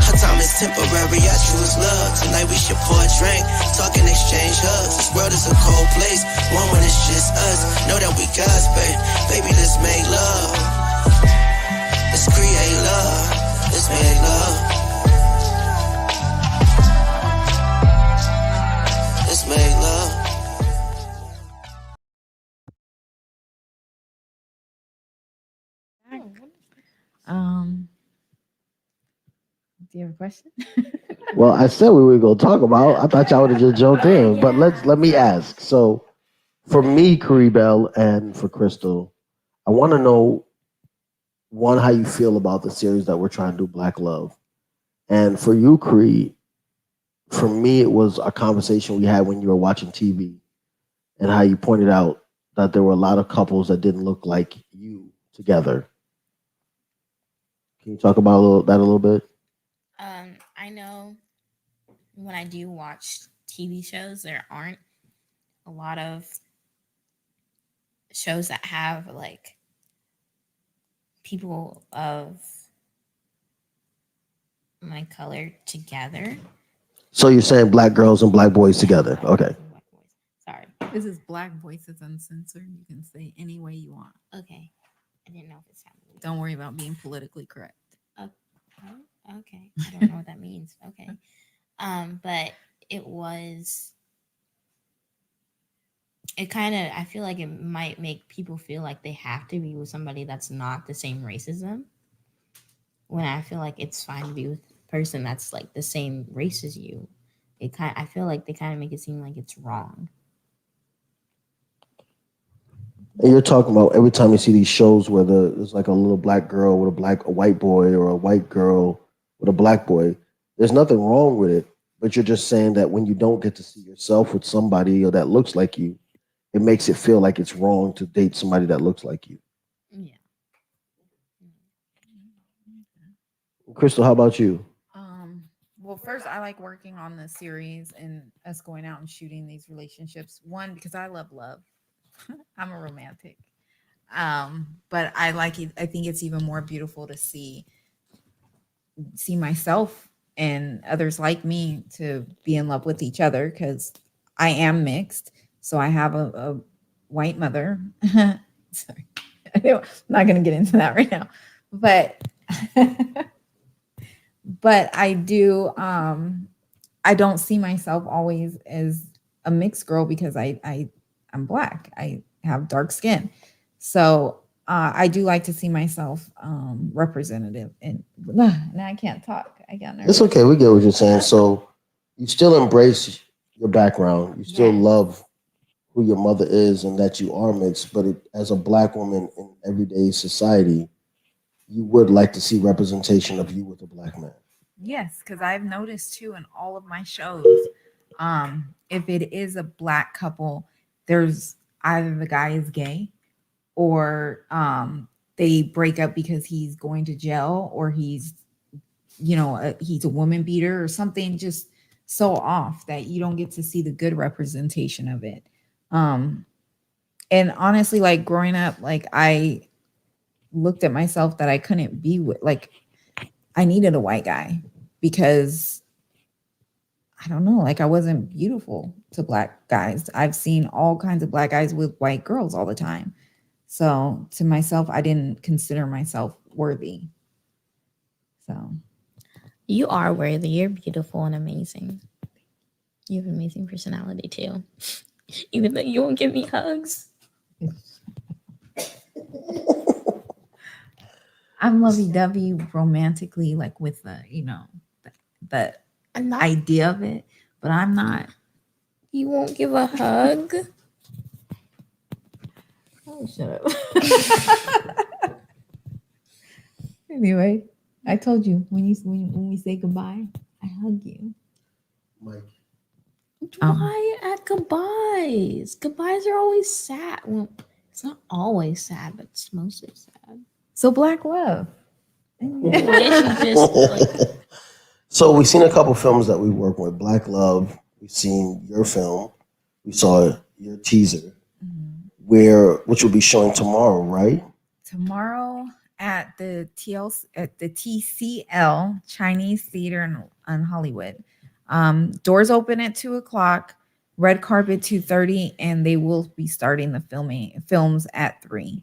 Our time is temporary, I choose love. Tonight we should pour a drink, talk and exchange hugs. This world is a cold place, warm when it's just us. Know that we God's babe, baby, let's make love. Let's create love, let's make love. Let's make love. Do you have a question? Well, I said we were gonna talk about. I thought y'all would have just jumped in, but let me ask. So, for me, Kari Bell, and for Crystal, I want to know one how you feel about the series that we're trying to do, Black Love, and for you, Kari, for me, it was a conversation we had when you were watching TV, and how you pointed out that there were a lot of couples that didn't look like you together. Can you talk about that a little bit? I know when I do watch TV shows, there aren't a lot of shows that have like people of my color together. So you're saying black girls and black boys together? Okay. Black boys. Sorry. This is Black Voices Uncensored. You can say any way you want. Okay. I didn't know if it's happening. Don't worry about being politically correct. Okay. I don't know what that means. Okay. But it kind of, I feel like it might make people feel like they have to be with somebody that's not the same race as them, when I feel like it's fine to be with a person that's like the same race as you. I feel like they kind of make it seem like it's wrong. And you're talking about every time you see these shows where there's like a little black girl with a white boy, or a white girl with a black boy. There's nothing wrong with it, but you're just saying that when you don't get to see yourself with somebody or that looks like you, it makes it feel like it's wrong to date somebody that looks like you. Yeah. Crystal, how about you? Well, first, I like working on the series and us going out and shooting these relationships. One, because I love love. I'm a romantic. But I like it. I think it's even more beautiful to see myself and others like me to be in love with each other, because I am mixed. So I have a white mother. Sorry, I'm not going to get into that right now, but I do. I don't see myself always as a mixed girl, because I'm Black. I have dark skin. So I do like to see myself representative. And now I can't talk. I got nervous. It's okay. We get what you're saying. So you still embrace your background. You still love who your mother is and that you are mixed. But as a black woman in everyday society, you would like to see representation of you with a black man. Yes, because I've noticed too in all of my shows, if it is a Black couple, there's either the guy is gay, or they break up because he's going to jail, or he's he's a woman beater or something. Just so off that you don't get to see the good representation of it. And honestly, like growing up, like I looked at myself that I couldn't be with, like I needed a white guy because I don't know, like I wasn't beautiful to black guys. I've seen all kinds of black guys with white girls all the time. So to myself, I didn't consider myself worthy. So You are worthy. You're beautiful and amazing. You have an amazing personality too. Even though you won't give me hugs. I'm lovey-dovey romantically, like with the, the I'm not. idea of it, but I'm not. You won't give a hug. Oh, shut up. Anyway, I told you when we say goodbye, I hug you. Mike. Why at goodbyes? Goodbyes are always sad. Well, it's not always sad, but it's mostly sad. So black love. Wish you just like So we've seen a couple films that we work with. Black Love. We've seen your film. We saw your teaser, which will be showing tomorrow, right? Tomorrow at the TCL Chinese Theater in Hollywood. Doors open at 2:00, red carpet 2:30, and they will be starting the films at 3.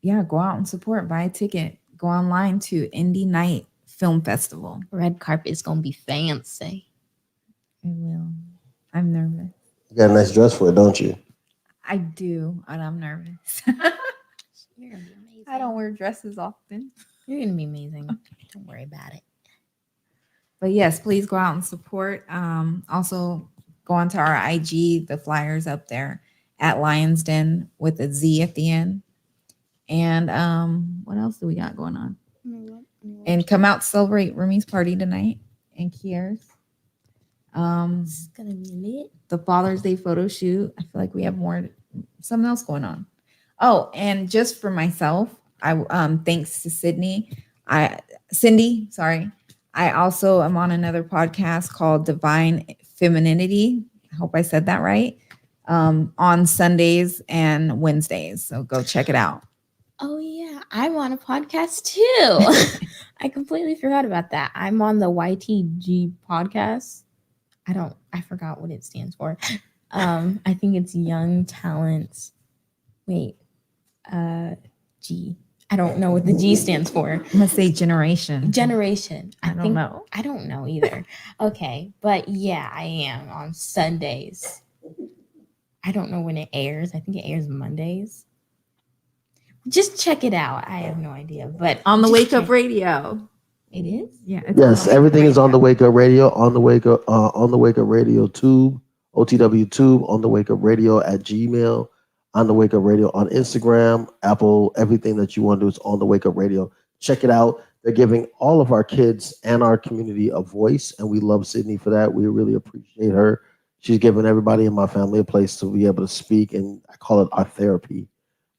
Yeah, go out and support, buy a ticket, go online to Indie Night Film Festival. red carpet is gonna be fancy. I will. I'm nervous. You got a nice dress for it, don't you? I do, and I'm nervous. You're gonna be amazing. I don't wear dresses often. You're gonna be amazing. Don't worry about it. But yes, please go out and support. Also go onto our IG, the flyers up there at Lions Den with a Z at the end. And what else do we got going on? And come out to celebrate Remy's party tonight and Kier's. It's gonna be lit. The Father's Day photo shoot. I feel like we have something else going on. Oh, and just for myself, I thanks to Cindy, sorry. I also am on another podcast called Divine Femininity. I hope I said that right. On Sundays and Wednesdays. So go check it out. Oh yeah, I'm on a podcast too. I completely forgot about that. I'm on the YTG podcast. I forgot what it stands for. I think it's Young Talents. Wait, G. I don't know what the G stands for. I'm gonna say generation. Generation. I don't know. I don't know either. Okay, but yeah, I am on Sundays. I don't know when it airs. I think it airs Mondays. Just check it out. I have no idea, but On the just Wake Up check- Radio. It is. Yeah. it's Yes, on everything is on the Radio. Wake Up Radio, on the Wake Up Radio Tube, OTW Tube, on the Wake Up Radio at Gmail, on the Wake Up Radio on Instagram, Apple, everything that you want to do is on the Wake Up Radio. Check it out. They're giving all of our kids and our community a voice, and we love Sydney for that. We really appreciate her. She's given everybody in my family a place to be able to speak, and I call it our therapy.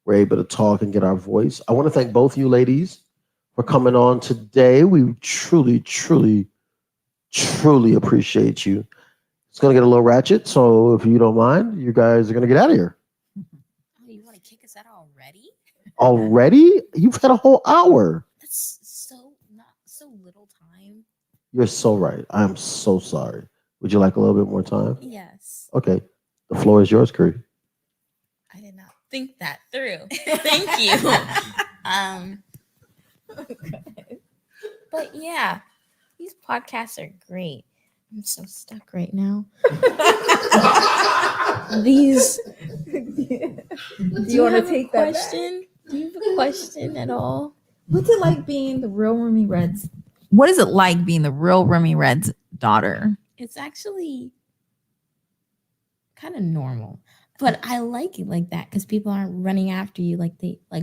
We're able to talk and get our voice. I want to thank both you ladies for coming on today. We truly, truly, truly appreciate you. It's going to get a little ratchet, so if you don't mind, you guys are going to get out of here. Oh, you want to kick us out already? Already? You've had a whole hour. That's not so little time. You're so right. I am so sorry. Would you like a little bit more time? Yes. Okay. The floor is yours, Cree. I did not think that through. Thank you. But yeah, these podcasts are great. I'm so stuck right now. These. Do you want to take that back? question? Do you have a question at all? What's it like being the real Remy Red's? What is it like being the real Remy Red's daughter? It's actually kind of normal, but I like it like that because people aren't running after you like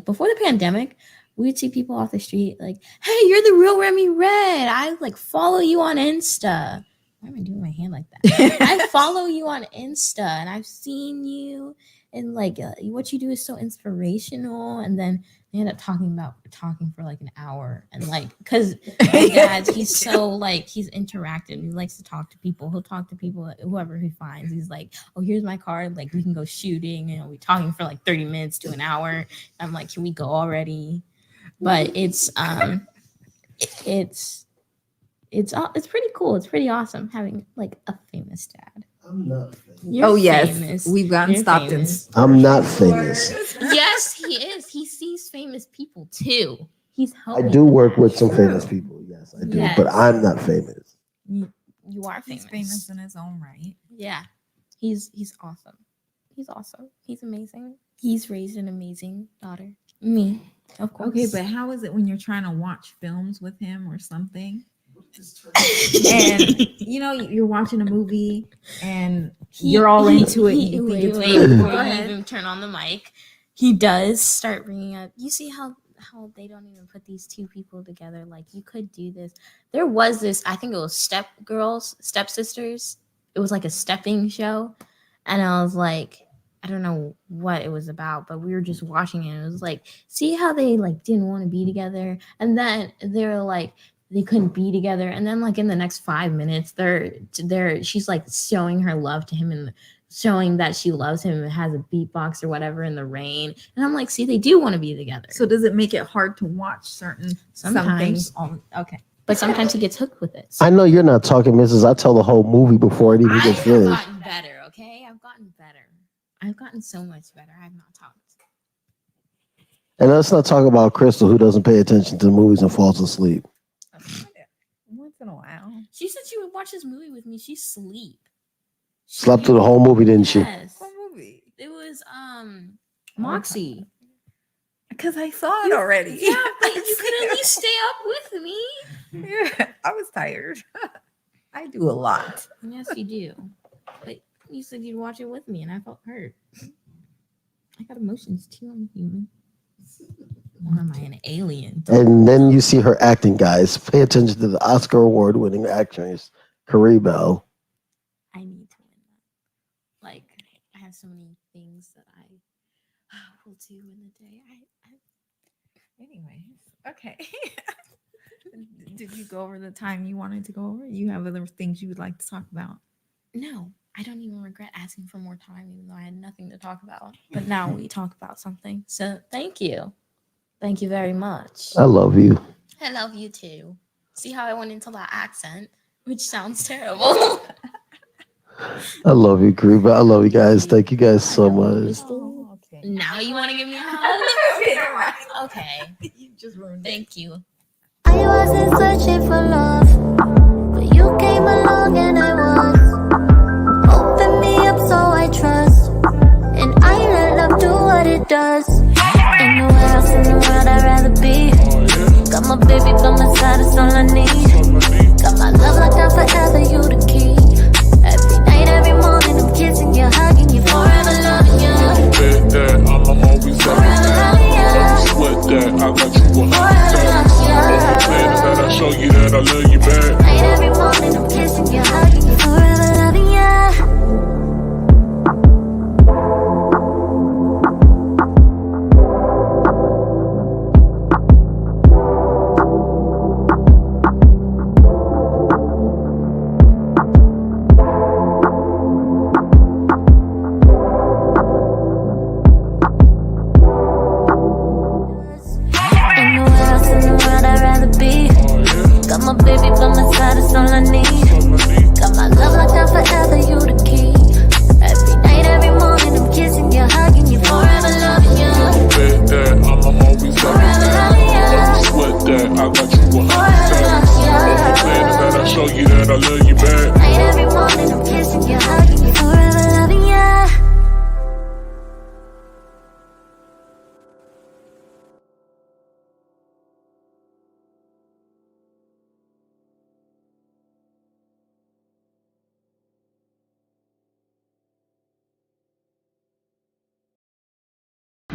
before the pandemic. We'd see people off the street like, "Hey, you're the real Remy Red. I follow you on Insta." Why am I doing my hand like that? I follow you on Insta, and I've seen you, and what you do is so inspirational. And then they end up talking for like an hour, and like because my dad, he's so like he's interactive. He likes to talk to people. He'll talk to people, whoever he finds. He's like, oh, here's my card. Like we can go shooting, and we're talking for like 30 minutes to an hour. I'm like, can we go already? But it's pretty cool. It's pretty awesome having like a famous dad. I'm not famous. You're yes, famous. we've gotten You're stopped famous. I'm not famous. Yes, he is. He sees famous people too. He's I helping. do work with some famous people. Yes, I do. Yes. But I'm not famous. You are He's famous. famous in his own right. Yeah, he's awesome. He's awesome. He's amazing. He's raised an amazing daughter. Me, of course. Okay, but how is it when you're trying to watch films with him or something? And you're watching a movie and you're all into it. And you think it's really before Go you ahead. even turn on the mic, he does start bringing up. You see how they don't even put these two people together? Like you could do this. There was this. I think it was Stepsisters. It was like a stepping show, and I was like, I don't know what it was about, but we were just watching it. And it was like, see how they like didn't want to be together, and then they're like. They couldn't be together, and then like in the next 5 minutes, she's like showing her love to him and showing that she loves him and has a beatbox or whatever in the rain. And I'm like, see, they do want to be together. So does it make it hard to watch some Sometimes. things? Okay. But sometimes he gets hooked with it. I know you're not talking, Mrs. I tell the whole movie before it even I gets have finished. gotten better, okay? I've gotten better. I've gotten so much better. I have not talked. And let's not talk about Crystal, who doesn't pay attention to the movies and falls asleep. Once in a while. She said she would watch this movie with me. She sleep. Slept through the whole movie, didn't she? Yes. What movie? It was Moxie. Because I saw it already. Yeah, but you could at least stay up with me. Yeah, I was tired. I do a lot. Yes, you do. But you said you'd watch it with me, and I felt hurt. I got emotions too. I'm human. Or am I an alien? And then you see her acting, guys. Pay attention to the Oscar award-winning actress, Carrie Bell. I need to win that. Like, I have so many things that I will do in the day. Anyways, okay. Did you go over the time you wanted to go over? You have other things you would like to talk about? No, I don't even regret asking for more time, even though I had nothing to talk about. But now we talk about something. So thank you. Thank you very much. I love you. I love you too. See how I went into that accent, which sounds terrible. I love you, Carrie Bell. I love you guys. Thank you guys so much. Oh, okay. Now you want to give me a hug? Okay. You just ruined it. Thank you. I wasn't searching for love, but you came along and I was. Open me up so I trust, and I let love do what it does. Ain't nowhere else in the world I'd rather be. Got my baby by my side, it's all I need. Got my love locked down forever, you the key. Every night, every morning, I'm kissing you, hugging you, forever loving you. Bet that I'ma always Forever loving you. sweat that I got you 100%. Plans that I show you that I love you back. Night, every morning, I'm kissing you, hugging you, forever loving you.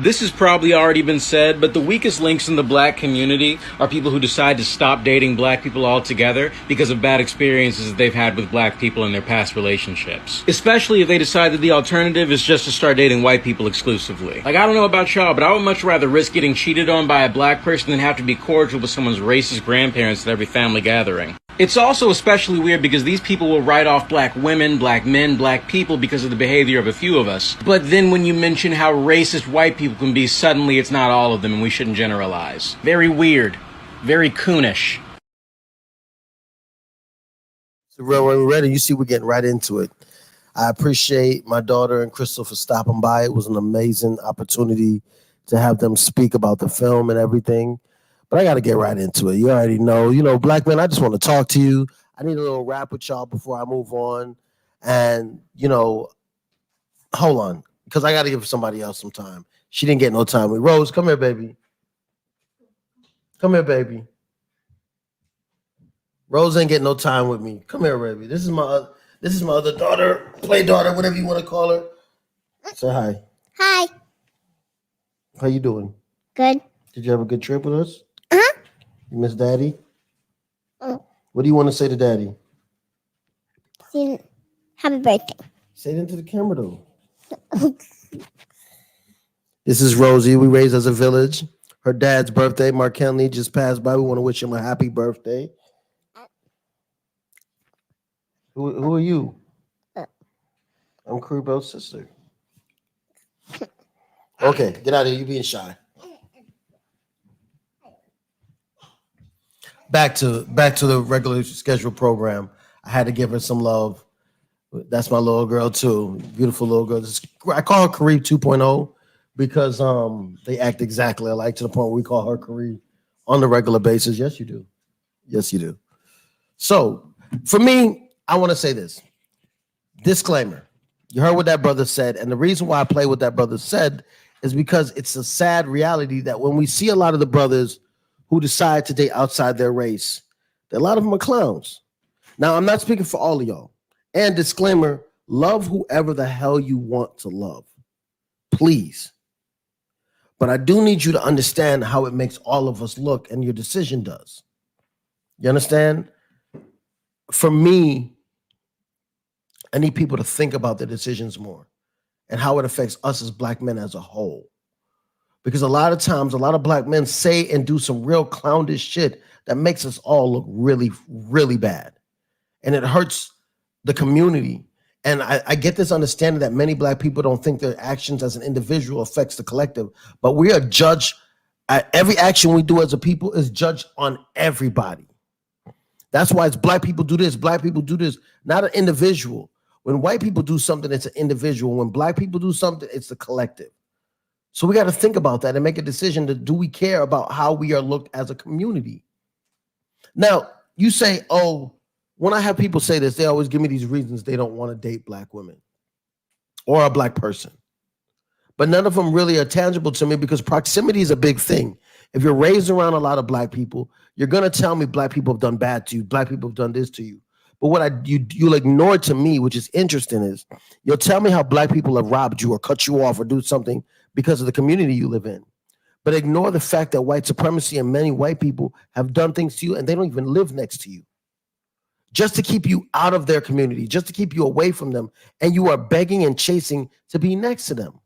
This has probably already been said, but the weakest links in the black community are people who decide to stop dating black people altogether because of bad experiences that they've had with black people in their past relationships. Especially if they decide that the alternative is just to start dating white people exclusively. Like, I don't know about y'all, but I would much rather risk getting cheated on by a black person than have to be cordial with someone's racist grandparents at every family gathering. It's also especially weird because these people will write off black women, black men, black people because of the behavior of a few of us. But then when you mention how racist white people can be, suddenly it's not all of them and we shouldn't generalize. Very weird. Very coonish. So, when we're ready, you see we're getting right into it. I appreciate my daughter and Crystal for stopping by. It was an amazing opportunity to have them speak about the film and everything. But I got to get right into it. You already know, black men, I just want to talk to you. I need a little rap with y'all before I move on. And, hold on, because I got to give somebody else some time. She didn't get no time with Rose. Come here, baby. Come here, baby. Rose ain't getting no time with me. Come here, baby. This is my other daughter, play daughter, whatever you want to call her. Say hi. Hi. How you doing? Good. Did you have a good trip with us? Uh-huh. You miss Daddy? Oh. What do you want to say to Daddy? Happy birthday. Say it into the camera, though. This is Rosie. We raised as a village. Her dad's birthday, Mark Kenley, just passed by. We want to wish him a happy birthday. Who are you? I'm Krubel's sister. Okay, get out of here. You being shy. Back to the regular scheduled program. I had to give her some love. That's my little girl too. Beautiful little girl. I call her Kareem 2.0 because they act exactly alike to the point where we call her Kareem on the regular basis. Yes, you do. Yes, you do. So for me, I want to say this. Disclaimer. You heard what that brother said. And the reason why I play what that brother said is because it's a sad reality that when we see a lot of the brothers who decide to date outside their race, that a lot of them are clowns. Now, I'm not speaking for all of y'all. And disclaimer, love whoever the hell you want to love. Please. But I do need you to understand how it makes all of us look, and your decision does. You understand? For me, I need people to think about their decisions more and how it affects us as black men as a whole. Because a lot of times, a lot of black men say and do some real clownish shit that makes us all look really, really bad. And it hurts the community. And I get this understanding that many black people don't think their actions as an individual affects the collective, but we are judged. Every action we do as a people is judged on everybody. That's why it's black people do this, black people do this, not an individual. When white people do something, it's an individual. When black people do something, it's the collective. So we got to think about that and make a decision to, do we care about how we are looked as a community? Now, you say, oh, when I have people say this, they always give me these reasons they don't want to date black women or a black person. But none of them really are tangible to me because proximity is a big thing. If you're raised around a lot of black people, you're going to tell me black people have done bad to you. Black people have done this to you. But what you'll ignore to me, which is interesting, is you'll tell me how black people have robbed you or cut you off or do something because of the community you live in. But ignore the fact that white supremacy and many white people have done things to you and they don't even live next to you. Just to keep you out of their community, just to keep you away from them. And you are begging and chasing to be next to them.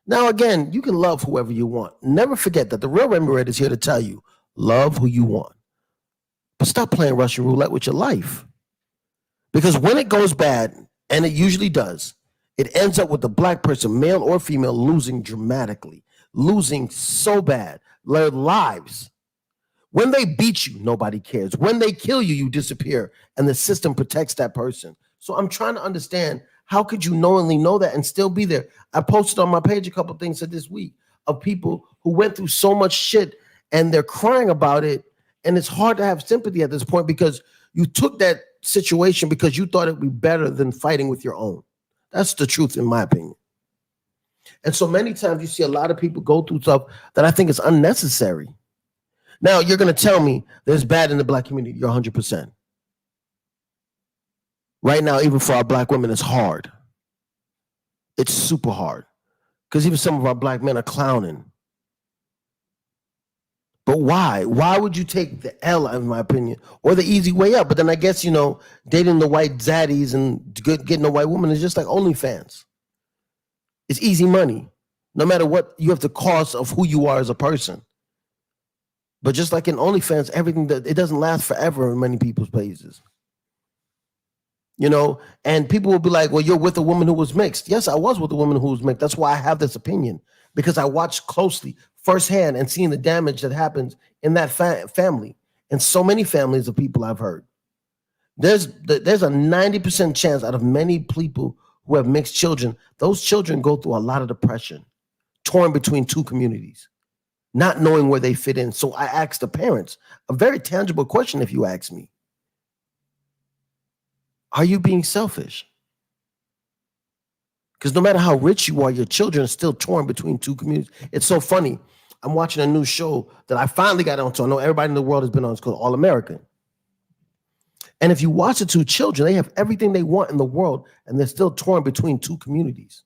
Now, again, you can love whoever you want. Never forget that the real Remy is here to tell you, love who you want. But stop playing Russian roulette with your life. Because when it goes bad, and it usually does, it ends up with the black person, male or female, losing dramatically, losing so bad, their lives. When they beat you, nobody cares. When they kill you, you disappear, and the system protects that person. So I'm trying to understand, how could you knowingly know that and still be there? I posted on my page a couple things this week of people who went through so much shit, and they're crying about it. And it's hard to have sympathy at this point because you took that situation because you thought it would be better than fighting with your own. That's the truth, in my opinion. And so many times you see a lot of people go through stuff that I think is unnecessary. Now, you're going to tell me there's bad in the black community. You're 100%. Right now, even for our black women, it's hard. It's super hard Because even some of our black men are clowning. But why? Why would you take the L, in my opinion, or the easy way up? But then I guess, dating the white zaddies and getting a white woman is just like OnlyFans. It's easy money. No matter what, you have the cost of who you are as a person. But just like in OnlyFans, it doesn't last forever in many people's places. And people will be like, well, you're with a woman who was mixed. Yes, I was with a woman who was mixed. That's why I have this opinion, because I watched closely firsthand and seeing the damage that happens in that family and so many families of people I've heard. There's a 90% chance out of many people who have mixed children, those children go through a lot of depression, torn between two communities, not knowing where they fit in. So I asked the parents a very tangible question, if you ask me. Are you being selfish? Because no matter how rich you are, your children are still torn between two communities. It's so funny. I'm watching a new show that I finally got onto. I know everybody in the world has been on. It's called All American. And if you watch the two children, they have everything they want in the world, and they're still torn between two communities.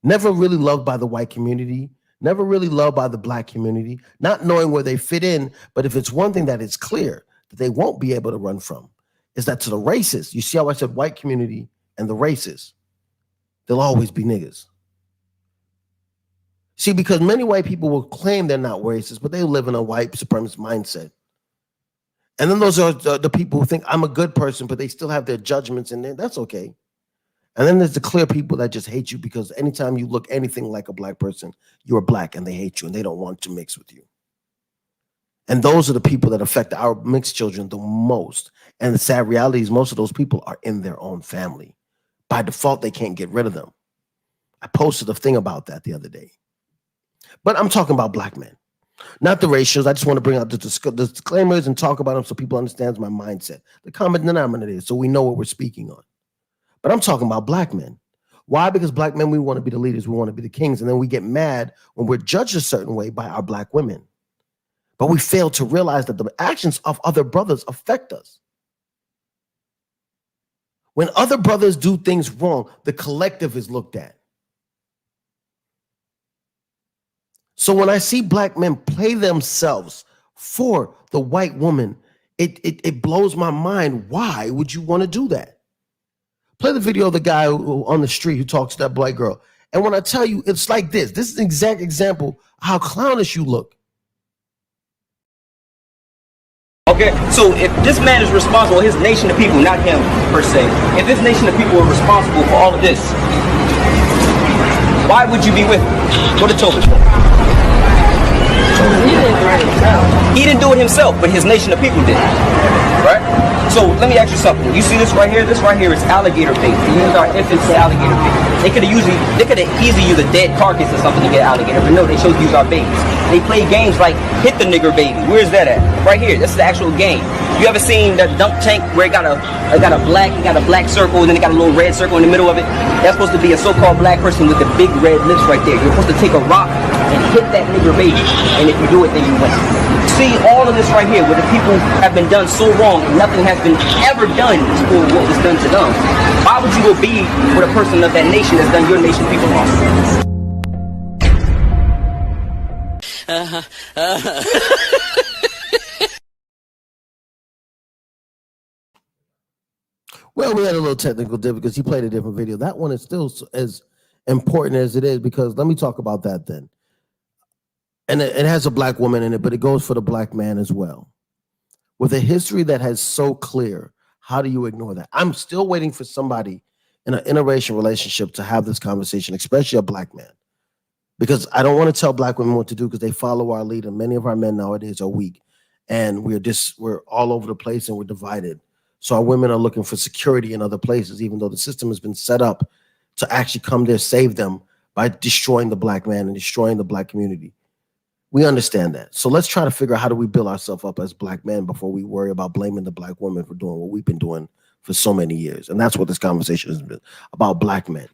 Never really loved by the white community, never really loved by the black community, not knowing where they fit in. But if it's one thing that is clear that they won't be able to run from, is that to the racists, you see how I said white community and the racists, they'll always be niggas. See, because many white people will claim they're not racist, but they live in a white supremacist mindset. And then those are the people who think I'm a good person, but they still have their judgments in there. That's okay. And then there's the clear people that just hate you because anytime you look anything like a black person, you're black and they hate you and they don't want to mix with you. And those are the people that affect our mixed children the most. And the sad reality is most of those people are in their own family. By default, they can't get rid of them. I posted a thing about that the other day. But I'm talking about black men, not the ratios. I just want to bring out the disclaimers and talk about them so people understand my mindset. The common denominator is so we know what we're speaking on. But I'm talking about black men. Why? Because black men, we want to be the leaders. We want to be the kings. And then we get mad when we're judged a certain way by our black women. But we fail to realize that the actions of other brothers affect us. When other brothers do things wrong, the collective is looked at. So when I see black men play themselves for the white woman, it blows my mind. Why would you want to do that? Play the video of the guy on the street who talks to that black girl. And when I tell you, it's like this. This is an exact example of how clownish you look. Okay, so if this man is responsible, his nation of people, not him per se, if this nation of people are responsible for all of this, why would you be with him? Go to Tobin. He didn't do it himself, but his nation of people did. Right? So let me ask you something. You see this right here? This right here is alligator bait. We use our infants for alligator bait. They could have easily used a dead carcass or something to get alligator, but no, they chose to use our babies. They play games like hit the nigger baby. Where's that at? Right here. This is the actual game. You ever seen that dunk tank where it got a black circle and then it got a little red circle in the middle of it? That's supposed to be a so-called black person with the big red lips right there. You're supposed to take a rock and hit that nigger baby, and if you do it, then you win. See all of this right here, where the people have been done so wrong and nothing has been ever done for what was done to them. Why would you go be with a person of that nation that's done your nation people wrong? Well, we had a little technical difficulty because he played a different video. That one is still as important as it is because let me talk about that then. And it has a black woman in it, but it goes for the black man as well. With a history that has so clear, how do you ignore that? I'm still waiting for somebody in an interracial relationship to have this conversation, especially a black man. Because I don't want to tell black women what to do because they follow our lead, and many of our men nowadays are weak. And we're all over the place and we're divided. So our women are looking for security in other places, even though the system has been set up to actually come there, save them by destroying the black man and destroying the black community. We understand that. So let's try to figure out how do we build ourselves up as black men before we worry about blaming the black woman for doing what we've been doing for so many years. And that's what this conversation has been about, black men.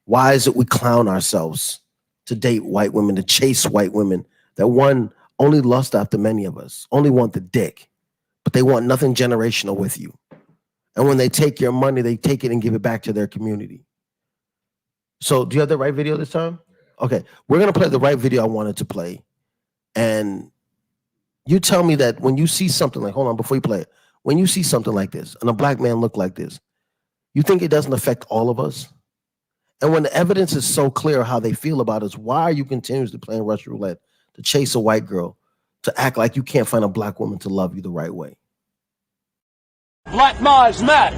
Why is it we clown ourselves to date white women, to chase white women that one only lust after many of us, only want the dick, but they want nothing generational with you. And when they take your money, they take it and give it back to their community. So do you have the right video this time? Okay, we're gonna play the right video I wanted to play, and you tell me that when you see something like, hold on, before you play it, when you see something like this and a black man look like this, you think it doesn't affect all of us? And when the evidence is so clear how they feel about us, why are you continuously playing Russian roulette to chase a white girl, to act like you can't find a black woman to love you the right way? Black lives matter.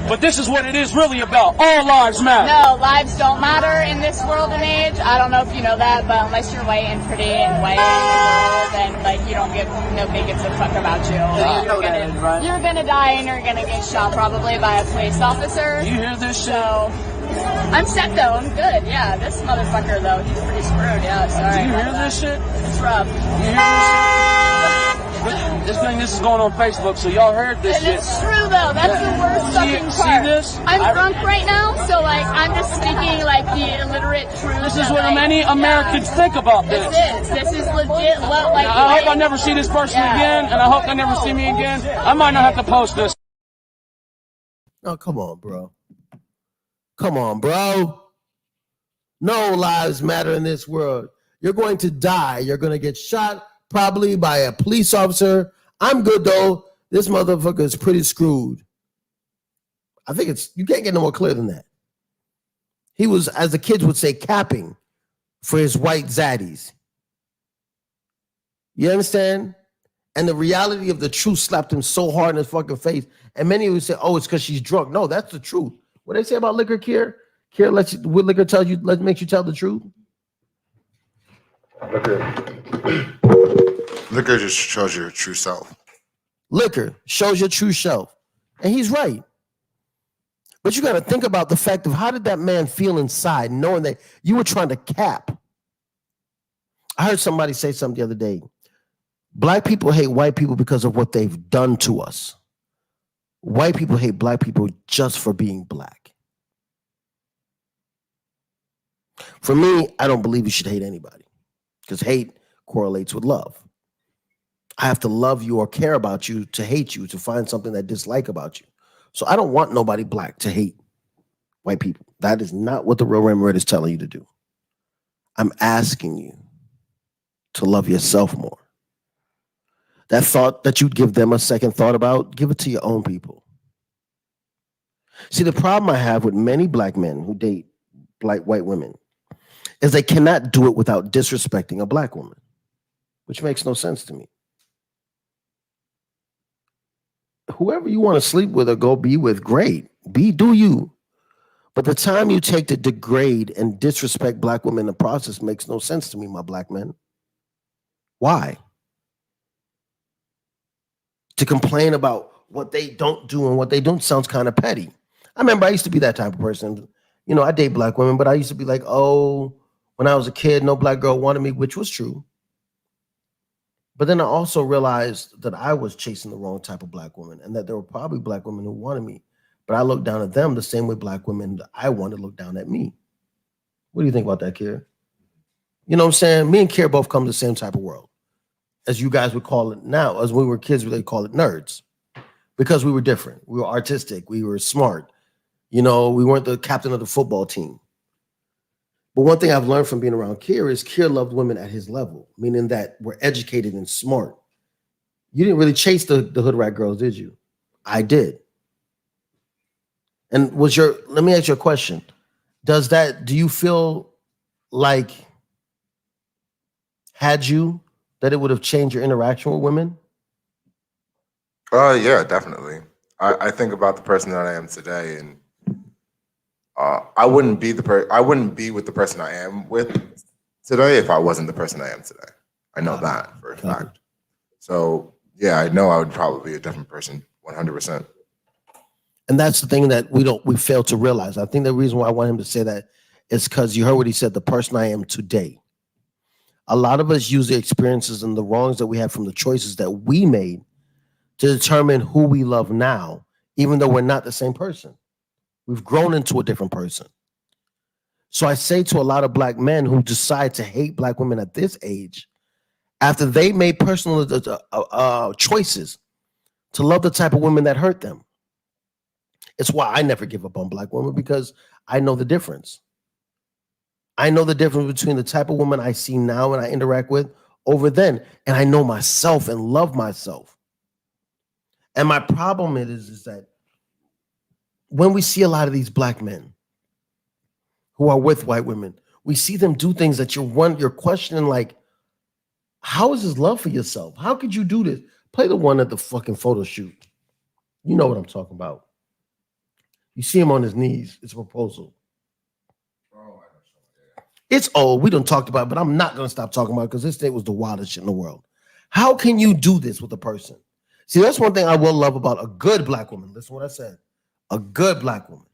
But this is what it is really about. All lives matter. No, lives don't matter in this world and age. I don't know if you know that, but unless you're white and pretty and white in the world, then like nobody gives a fuck about you. You're gonna die and you're gonna get shot probably by a police officer. You hear this shit? So I'm set though. I'm good. Yeah, this motherfucker though, he's pretty screwed. Yeah, sorry. Do you hear this shit? It's rough. You hear this shit? This is going on Facebook, so y'all heard this and shit. It's true though. That's the worst fucking part. See this? I'm drunk right now, so like I'm just speaking like the illiterate truth. This is what many Americans think about this. This is legit. Like I hope I never see this person again, and I hope they never see me again. I might not have to post this. Oh, come on, bro. Come on, bro. No lives matter in this world. You're going to die. You're going to get shot probably by a police officer. I'm good, though. This motherfucker is pretty screwed. I think you can't get no more clear than that. He was, as the kids would say, capping for his white zaddies. You understand? And the reality of the truth slapped him so hard in his fucking face. And many would say, oh, it's because she's drunk. No, that's the truth. What they say about liquor, Kier? Kier, what liquor tells you, makes you tell the truth? Liquor just shows your true self. Liquor shows your true self. And he's right. But you got to think about the fact of how did that man feel inside knowing that you were trying to cap? I heard somebody say something the other day. Black people hate white people because of what they've done to us. White people hate black people just for being black. For me, I don't believe you should hate anybody because hate correlates with love. I have to love you or care about you to hate you, to find something that I dislike about you. So I don't want nobody black to hate white people. That is not what the real Ramred is telling you to do. I'm asking you to love yourself more. That thought that you'd give them a second thought about, give it to your own people. See, the problem I have with many black men who date white women is they cannot do it without disrespecting a black woman, which makes no sense to me. Whoever you want to sleep with or go be with, great. Do you. But the time you take to degrade and disrespect black women in the process makes no sense to me, my black men. Why? To complain about what they don't do and what they don't sounds kind of petty. I remember I used to be that type of person. You know, I date black women, but I used to be like, oh, when I was a kid, no black girl wanted me, which was true. But then I also realized that I was chasing the wrong type of black woman and that there were probably black women who wanted me. But I looked down at them the same way black women that I wanted look down at me. What do you think about that, Kier? You know what I'm saying? Me and Kier both come to the same type of world. As you guys would call it now, as we were kids, they call it nerds. Because we were different. We were artistic. We were smart. You know, we weren't the captain of the football team. But one thing I've learned from being around Kier is Kier loved women at his level, meaning that we're educated and smart. You didn't really chase the hood rat girls, did you? I did. And let me ask you a question. Do you feel like that it would have changed your interaction with women? Yeah, definitely. I think about the person that I am today, and I wouldn't be with the person I am with today if I wasn't the person I am today. I know that for a fact. So yeah, I know I would probably be a different person, 100%. And that's the thing that we fail to realize. I think the reason why I want him to say that is because you heard what he said, the person I am today. A lot of us use the experiences and the wrongs that we have from the choices that we made to determine who we love now, even though we're not the same person. We've grown into a different person. So I say to a lot of black men who decide to hate black women at this age, after they made personal choices to love the type of women that hurt them. It's why I never give up on black women, because I know the difference. I know the difference between the type of woman I see now and I interact with over then. And I know myself and love myself. And my problem is that when we see a lot of these black men who are with white women, we see them do things that you're questioning, like, how is this love for yourself? How could you do this? Play the one at the fucking photo shoot. You know what I'm talking about. You see him on his knees. It's a proposal. It's old. We done talked about it, but I'm not going to stop talking about it because this thing was the wildest shit in the world. How can you do this with a person? See, that's one thing I will love about a good black woman. Listen to what I said. A good black woman.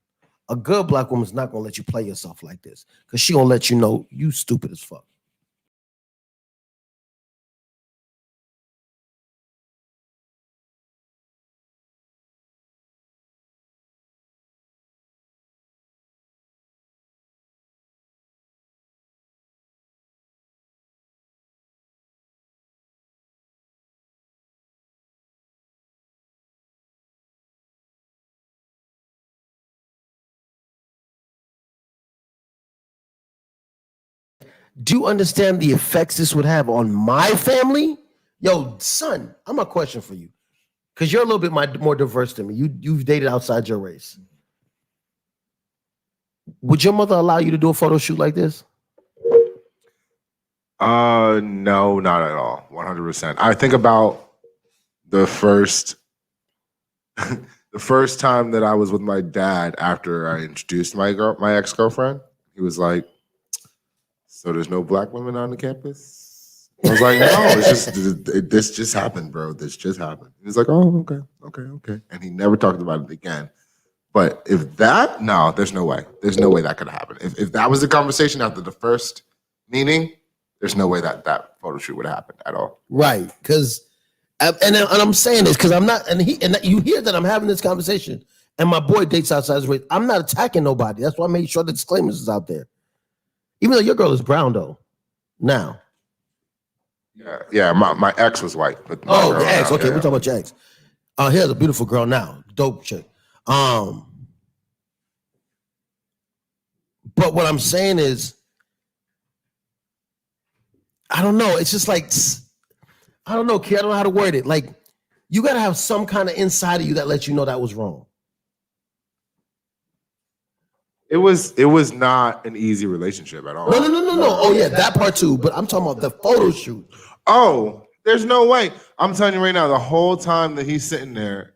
A good black woman's not going to let you play yourself like this because she going to let you know you stupid as fuck. Do you understand the effects this would have on my family? Yo, son, I'm a question for you. Because you're a little bit more diverse than me. You've dated outside your race. Would your mother allow you to do a photo shoot like this? No, not at all. 100%. I think about the first time that I was with my dad after I introduced my ex-girlfriend. He was like, so there's no black women on the campus? I was like, no, it's just, this just happened, bro. This just happened. He was like, oh, okay. And he never talked about it again. But no, there's no way. There's no way that could happen. If that was the conversation after the first meeting, there's no way that photo shoot would happen at all. Right. Because, and I'm saying this because I'm not, and you hear that I'm having this conversation, and my boy dates outside his race. I'm not attacking nobody. That's why I made sure the disclaimers is out there. Even though your girl is brown, though, now. Yeah. My ex was white. But your ex. Okay, we're talking about your ex. Here's a beautiful girl now. Dope chick. But what I'm saying is, I don't know. It's just like, I don't know, kid. I don't know how to word it. Like, you got to have some kind of inside of you that lets you know that was wrong. It was not an easy relationship at all. No. Oh yeah, that part too. But I'm talking about the photo shoot. Oh, there's no way. I'm telling you right now, the whole time that he's sitting there,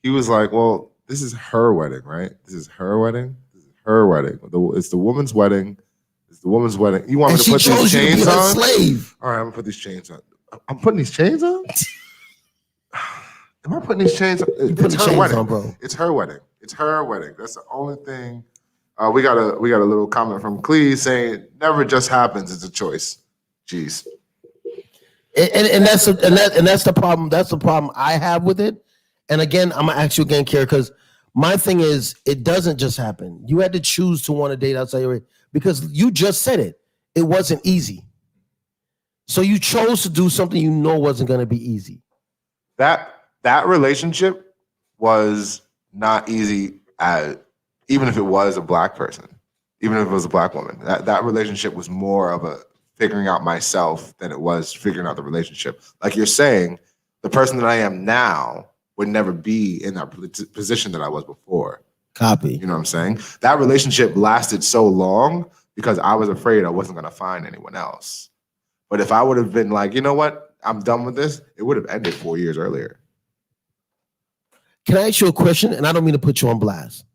he was like, well, this is her wedding, right? This is her wedding. This is her wedding. It's the woman's wedding. It's the woman's wedding. You want me to put these chains on? Slave. All right, I'm gonna put these chains on. I'm putting these chains on? Am I putting these chains on? It's her wedding, bro. It's her wedding. It's her wedding. That's the only thing. We got a little comment from Clee saying it never just happens. It's a choice. Jeez. And that's the problem. That's the problem I have with it. And again, I'm gonna ask you again, Kara, because my thing is it doesn't just happen. You had to choose to want to date outside your race because you just said it. It wasn't easy. So you chose to do something you know wasn't gonna be easy. That relationship was not easy even if it was a black person, even if it was a black woman. That relationship was more of a figuring out myself than it was figuring out the relationship. Like you're saying, the person that I am now would never be in that position that I was before. Copy. You know what I'm saying? That relationship lasted so long because I was afraid I wasn't going to find anyone else. But if I would have been like, you know what, I'm done with this, it would have ended 4 years earlier. Can I ask you a question? And I don't mean to put you on blast.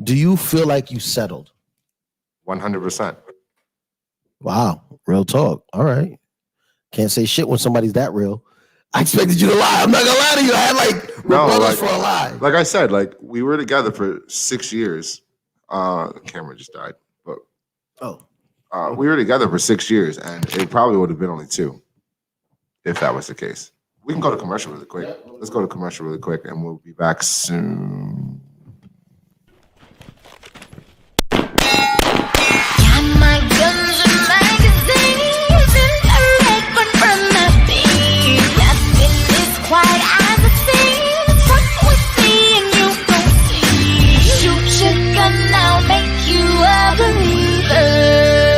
Do you feel like you settled? 100%. Wow. Real talk. All right. Can't say shit when somebody's that real. I expected you to lie. I'm not gonna lie to you. I had for a lie. Like I said, we were together for 6 years. The camera just died. But we were together for 6 years, and it probably would have been only 2 if that was the case. We can go to commercial really quick. Let's go to commercial really quick, and we'll be back soon. My guns and magazines and a red one from my feet. Nothing is quite as it seems. Come with me and you will see. Shoot your gun, I'll make you a believer.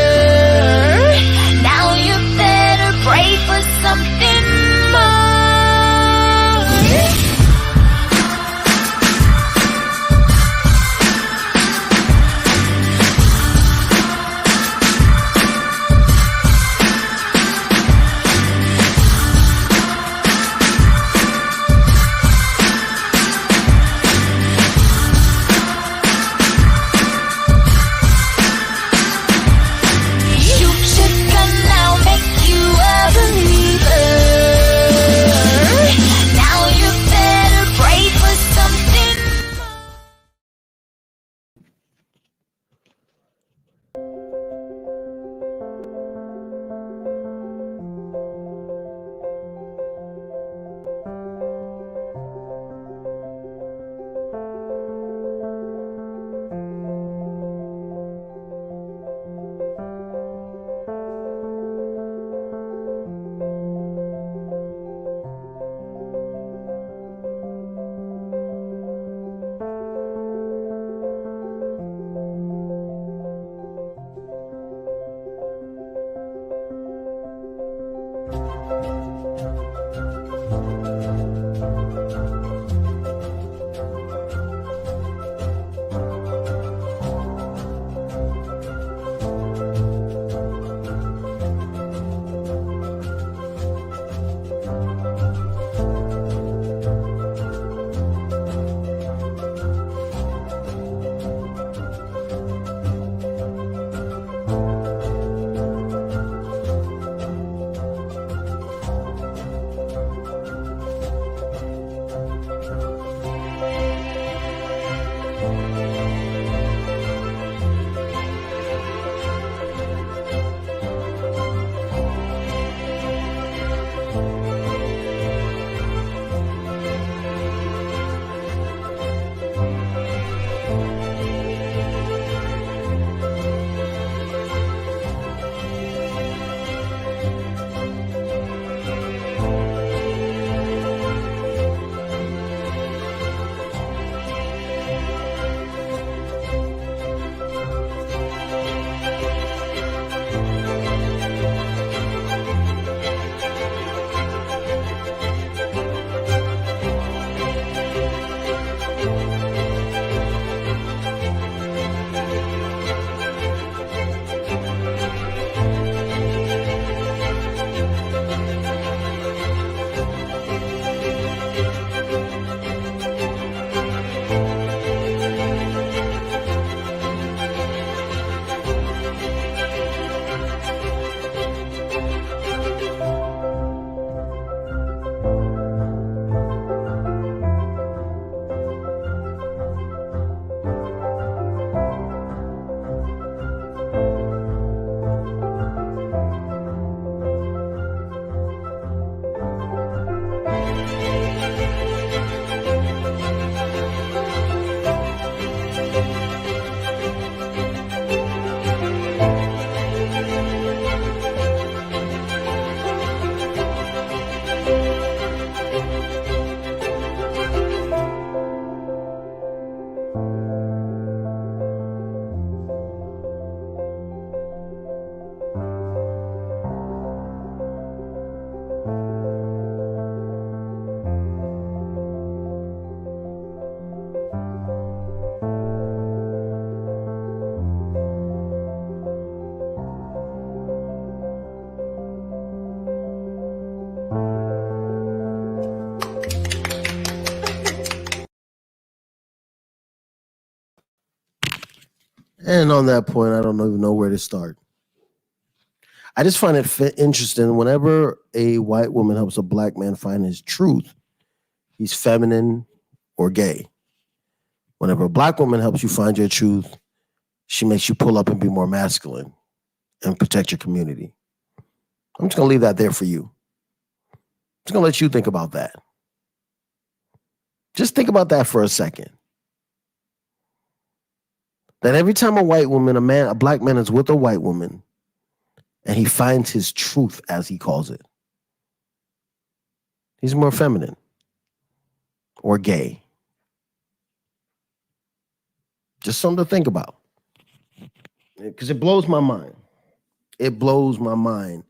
And on that point, I don't even know where to start. I just find it interesting whenever a white woman helps a black man find his truth, he's feminine or gay. Whenever a black woman helps you find your truth, she makes you pull up and be more masculine and protect your community. I'm just going to leave that there for you. I'm just going to let you think about that. Just think about that for a second. That every time a white woman, a black man is with a white woman and he finds his truth, as he calls it, he's more feminine or gay. Just something to think about. Because it blows my mind. It blows my mind.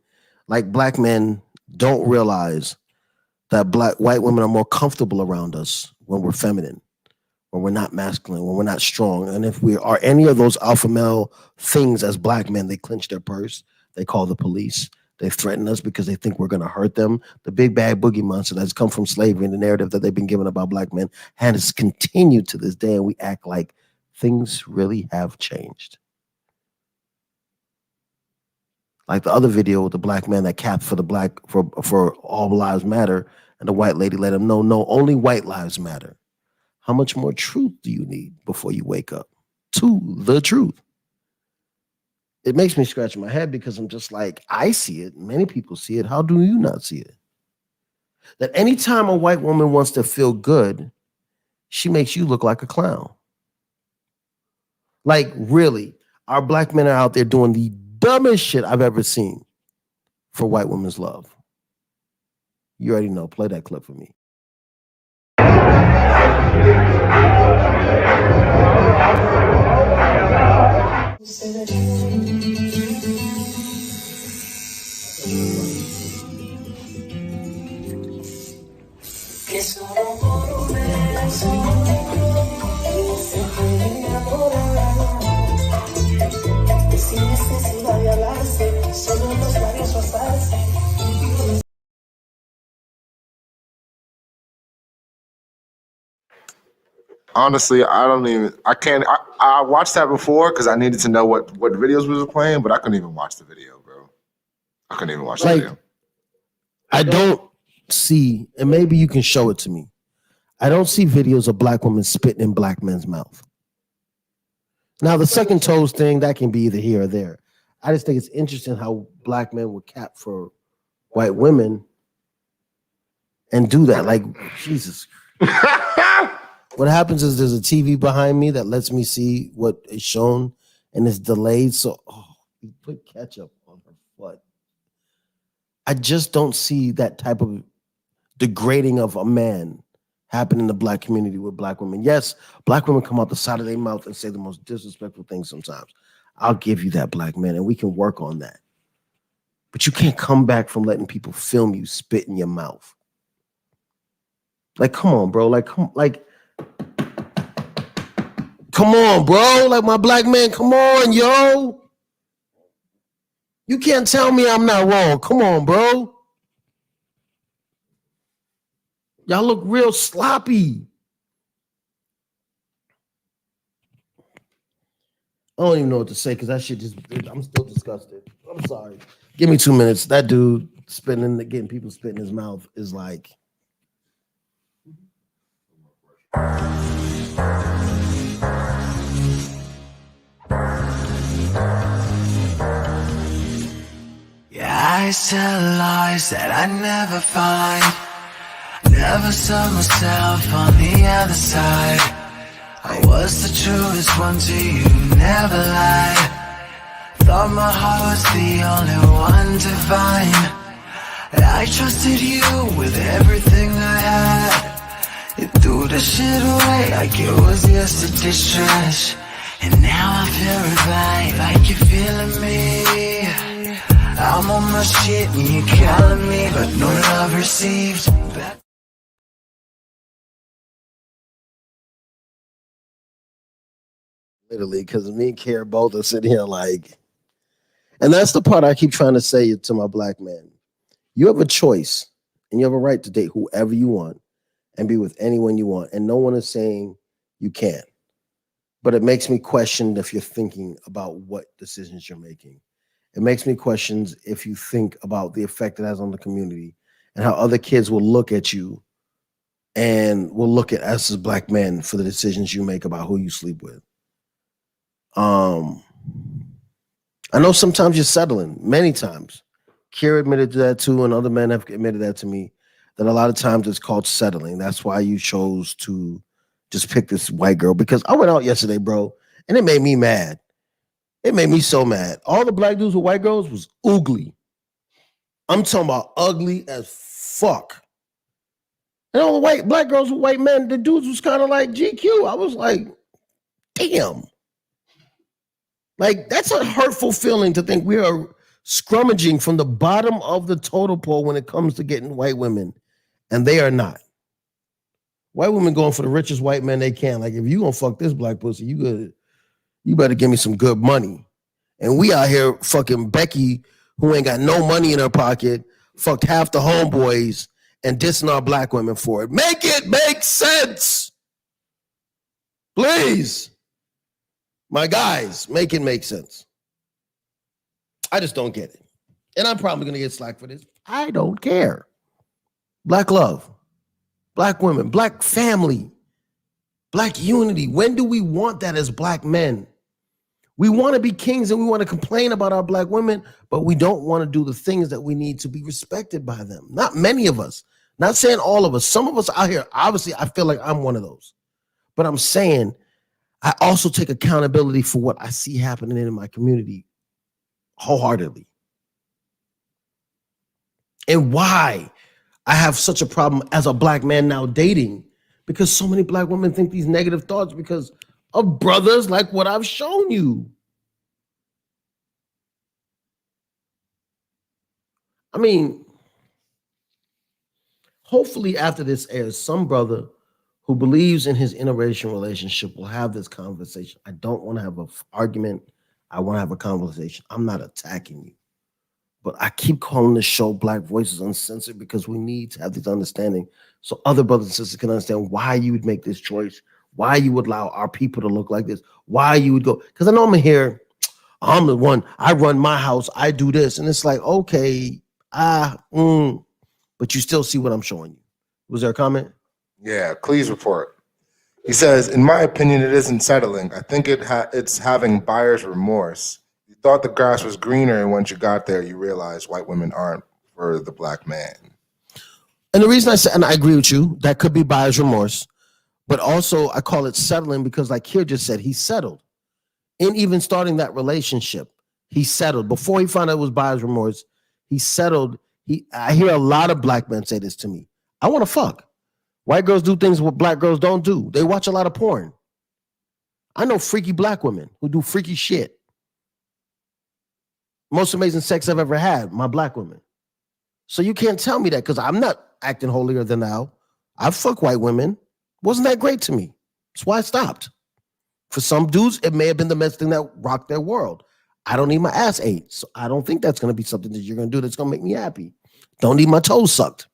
Like black men don't realize that white women are more comfortable around us when we're feminine, when we're not masculine, when we're not strong. And if we are any of those alpha male things as black men, they clench their purse. They call the police. They threaten us because they think we're going to hurt them. The big bad boogie monster that's come from slavery and the narrative that they've been given about black men has continued to this day. And we act like things really have changed. Like the other video with the black man that capped for all lives matter, and the white lady let him know, no, only white lives matter. How much more truth do you need before you wake up to the truth? It makes me scratch my head because I'm just like, I see it. Many people see it. How do you not see it? That anytime a white woman wants to feel good, she makes you look like a clown. Like, really, our black men are out there doing the dumbest shit I've ever seen for white women's love. You already know. Play that clip for me. Honestly, I watched that before because I needed to know what videos we were playing, but I couldn't even watch the video, bro. I couldn't even watch the video. I don't see, and maybe you can show it to me. I don't see videos of black women spitting in black men's mouth. Now, the second toes thing, that can be either here or there. I just think it's interesting how black men would cap for white women and do that. Like, Jesus. What happens is there's a TV behind me that lets me see what is shown, and it's delayed. So, you put ketchup on her foot. I just don't see that type of degrading of a man happen in the black community with black women. Yes, black women come out the side of their mouth and say the most disrespectful things sometimes. I'll give you that, black man, and we can work on that. But you can't come back from letting people film you spit in your mouth. Like, come on, bro. Come on, bro. Like, my black man, come on, yo. You can't tell me I'm not wrong. Come on, bro. Y'all look real sloppy. I don't even know what to say because that shit I'm still disgusted. I'm sorry. Give me 2 minutes. That dude getting people spitting in his mouth is like. Yeah, I tell lies that I never find. Never saw myself on the other side. I was the truest one to you, never lied. Thought my heart was the only one to find. I trusted you with everything I had. You threw the shit away like it was yesterday's trash. And now I feel revived like you're feeling me. I'm on my shit and you're calling me, but no love received. Literally, because me and Care both are sitting here like, and that's the part I keep trying to say to my black man. You have a choice and you have a right to date whoever you want and be with anyone you want. And no one is saying you can't. but it makes me question if you're thinking about what decisions you're making. It makes me question if you think about the effect it has on the community and how other kids will look at you and will look at us as black men for the decisions you make about who you sleep with. I know sometimes you're settling, many times. Kira admitted to that too, and other men have admitted that to me, that a lot of times it's called settling. That's why you chose to just pick this white girl. Because I went out yesterday, bro, and it made me mad. It made me so mad. All the black dudes with white girls was ugly. I'm talking about ugly as fuck. And all the black girls with white men, the dudes was kind of like GQ. I was like, damn. Like, that's a hurtful feeling to think we are scrummaging from the bottom of the totem pole when it comes to getting white women, and they are not. White women going for the richest white men they can. Like, if you gonna fuck this black pussy, you better give me some good money. And we out here fucking Becky, who ain't got no money in her pocket, fucked half the homeboys and dissing our black women for it. Make it make sense. Please. My guys, make it make sense. I just don't get it. And I'm probably going to get slack for this. I don't care. Black love, black women, black family, black unity. When do we want that as black men? We want to be kings and we want to complain about our black women, but we don't want to do the things that we need to be respected by them. Not many of us. Not saying all of us. Some of us out here, obviously, I feel like I'm one of those. But I'm saying I also take accountability for what I see happening in my community wholeheartedly. And why I have such a problem as a black man now dating, because so many black women think these negative thoughts because of brothers like what I've shown you. I mean, hopefully after this airs, some brother who believes in his interracial relationship will have this conversation. I don't want to have an argument. I want to have a conversation. I'm not attacking you. But I keep calling this show Black Voices Uncensored because we need to have this understanding so other brothers and sisters can understand why you would make this choice, why you would allow our people to look like this, why you would go. Because I know I'm here, I'm the one, I run my house, I do this. And it's like, okay, but you still see what I'm showing you. Was there a comment? Yeah, please report. He says, in my opinion, it isn't settling. I think it's having buyer's remorse. You thought the grass was greener, and once you got there, you realized white women aren't for the black man. And the reason I said, and I agree with you, that could be buyer's remorse, but also I call it settling because like Kier just said, he settled. In even starting that relationship, he settled. Before he found out it was buyer's remorse, he settled. I hear a lot of black men say this to me. I want to fuck. White girls do things what black girls don't do. They watch a lot of porn. I know freaky black women who do freaky shit. Most amazing sex I've ever had, my black women. So you can't tell me that because I'm not acting holier than thou. I fuck white women. Wasn't that great to me? That's why I stopped. For some dudes, it may have been the best thing that rocked their world. I don't need my ass ate. So I don't think that's going to be something that you're going to do that's going to make me happy. Don't need my toes sucked.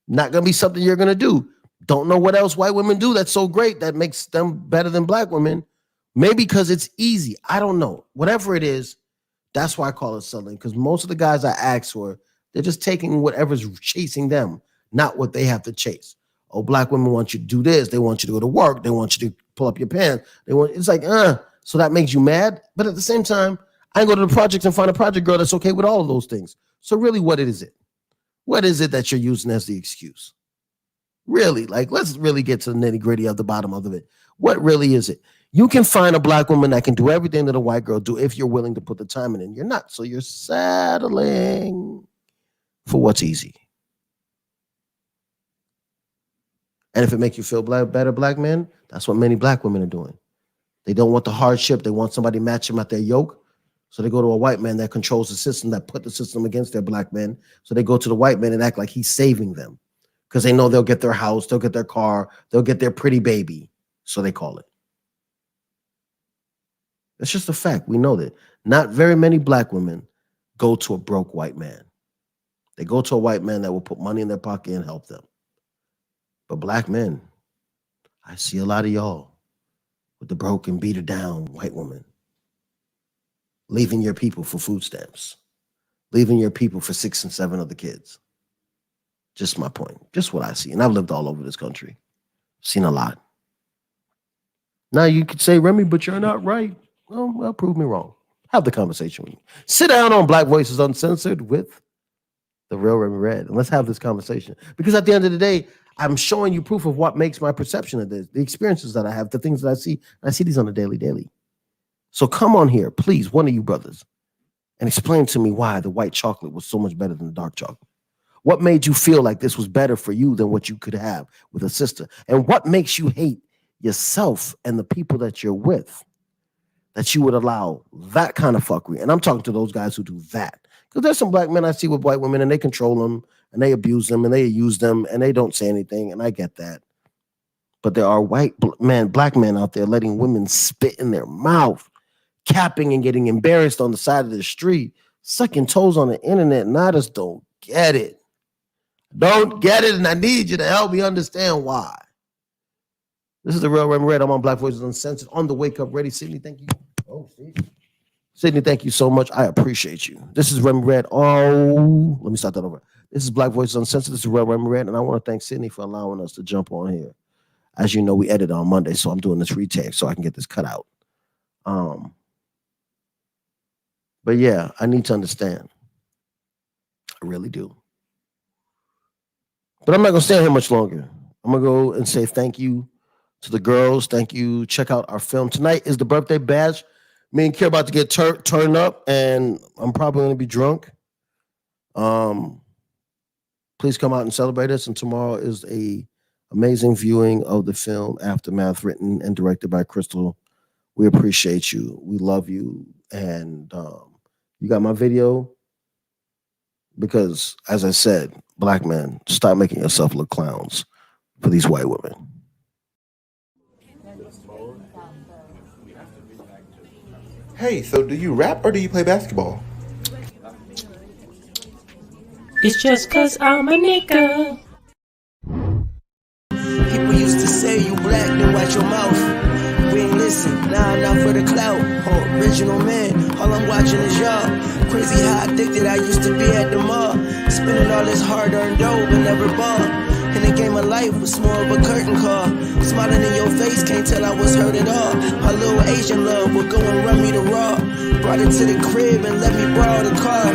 Not going to be something you're going to do. Don't know what else white women do that's so great that makes them better than black women. Maybe because it's easy. I don't know. Whatever it is, that's why I call it settling. Because most of the guys I ask for, they're just taking whatever's chasing them, not what they have to chase. Oh, black women want you to do this. They want you to go to work. They want you to pull up your pants. It's like, so that makes you mad. But at the same time, I go to the projects and find a project girl that's okay with all of those things. So really, what is it? What is it that you're using as the excuse? Really, like, let's really get to the nitty gritty of the bottom of it. What really is it? You can find a black woman that can do everything that a white girl do if you're willing to put the time in. You're not. So you're settling for what's easy. And if it makes you feel better, black men, that's what many black women are doing. They don't want the hardship. They want somebody to match them at their yoke. So they go to a white man that controls the system, that put the system against their black men. So they go to the white man and act like he's saving them because they know they'll get their house, they'll get their car, they'll get their pretty baby. So they call it. It's just a fact. We know that. Not very many black women go to a broke white man. They go to a white man that will put money in their pocket and help them. But black men, I see a lot of y'all with the broken, beater down white woman, leaving your people for food stamps, leaving your people for 6 and 7 other kids. Just my point, just what I see. And I've lived all over this country, seen a lot. Now you could say, Remy, but you're not right. Well, prove me wrong. Have the conversation with me. Sit down on Black Voices Uncensored with the real Remy Red, and let's have this conversation. Because at the end of the day, I'm showing you proof of what makes my perception of this, the experiences that I have, the things that I see. I see these on a daily. So come on here, please, one of you brothers, and explain to me why the white chocolate was so much better than the dark chocolate. What made you feel like this was better for you than what you could have with a sister? And what makes you hate yourself and the people that you're with, that you would allow that kind of fuckery? And I'm talking to those guys who do that. Because there's some black men I see with white women, and they control them, and they abuse them, and they use them, and they don't say anything, and I get that. But there are black men out there letting women spit in their mouth, capping and getting embarrassed on the side of the street, sucking toes on the internet, and I just don't get it. Don't get it, and I need you to help me understand why. This is the real Remy Red. I'm on Black Voices Uncensored on the Wake Up Ready. Sydney, thank you. Sydney, thank you so much. I appreciate you. This is Remy Red. Oh, let me start that over. This is Black Voices Uncensored. This is real Remy Red, and I want to thank Sydney for allowing us to jump on here. As you know, we edit on Monday, so I'm doing this retake so I can get this cut out. But yeah, I need to understand. I really do. But I'm not going to stay here much longer. I'm going to go and say thank you to the girls. Thank you. Check out our film. Tonight is the birthday bash. Me and Kier about to get turned up, and I'm probably going to be drunk. Please come out and celebrate us. And tomorrow is a amazing viewing of the film Aftermath, written and directed by Crystal. We appreciate you. We love you. And you got my video? Because, as I said, black men, stop making yourself look clowns for these white women. Hey, so do you rap or do you play basketball? It's just 'cause I'm a nigga. People used to say you black, then watch your mouth. We ain't listen, nah, not for the clout. Original man, all I'm watching is y'all. Crazy how addicted I used to be at the mall. Spending all this hard-earned dough, but never bought. In the game of life was more of a curtain call. Smiling in your face, can't tell I was hurt at all. My little Asian love would go and run me the raw. Brought it to the crib and let me borrow the car.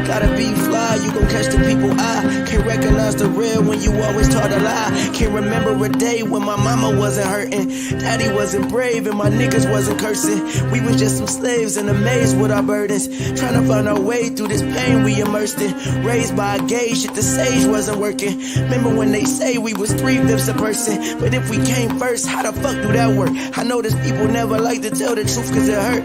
Gotta be fly, you gon' catch the people eye. Can't recognize the real when you always taught a lie. Can't remember a day when my mama wasn't hurting, daddy wasn't brave, and my niggas wasn't cursing. We was just some slaves and amazed with our burdens, trying to find our way through this pain we immersed in. Raised by a gay shit, the sage wasn't working. Remember when they say we was 3/5 a person, but if we came first, how the fuck do that work? I know these people never like to tell the truth 'cause it hurt.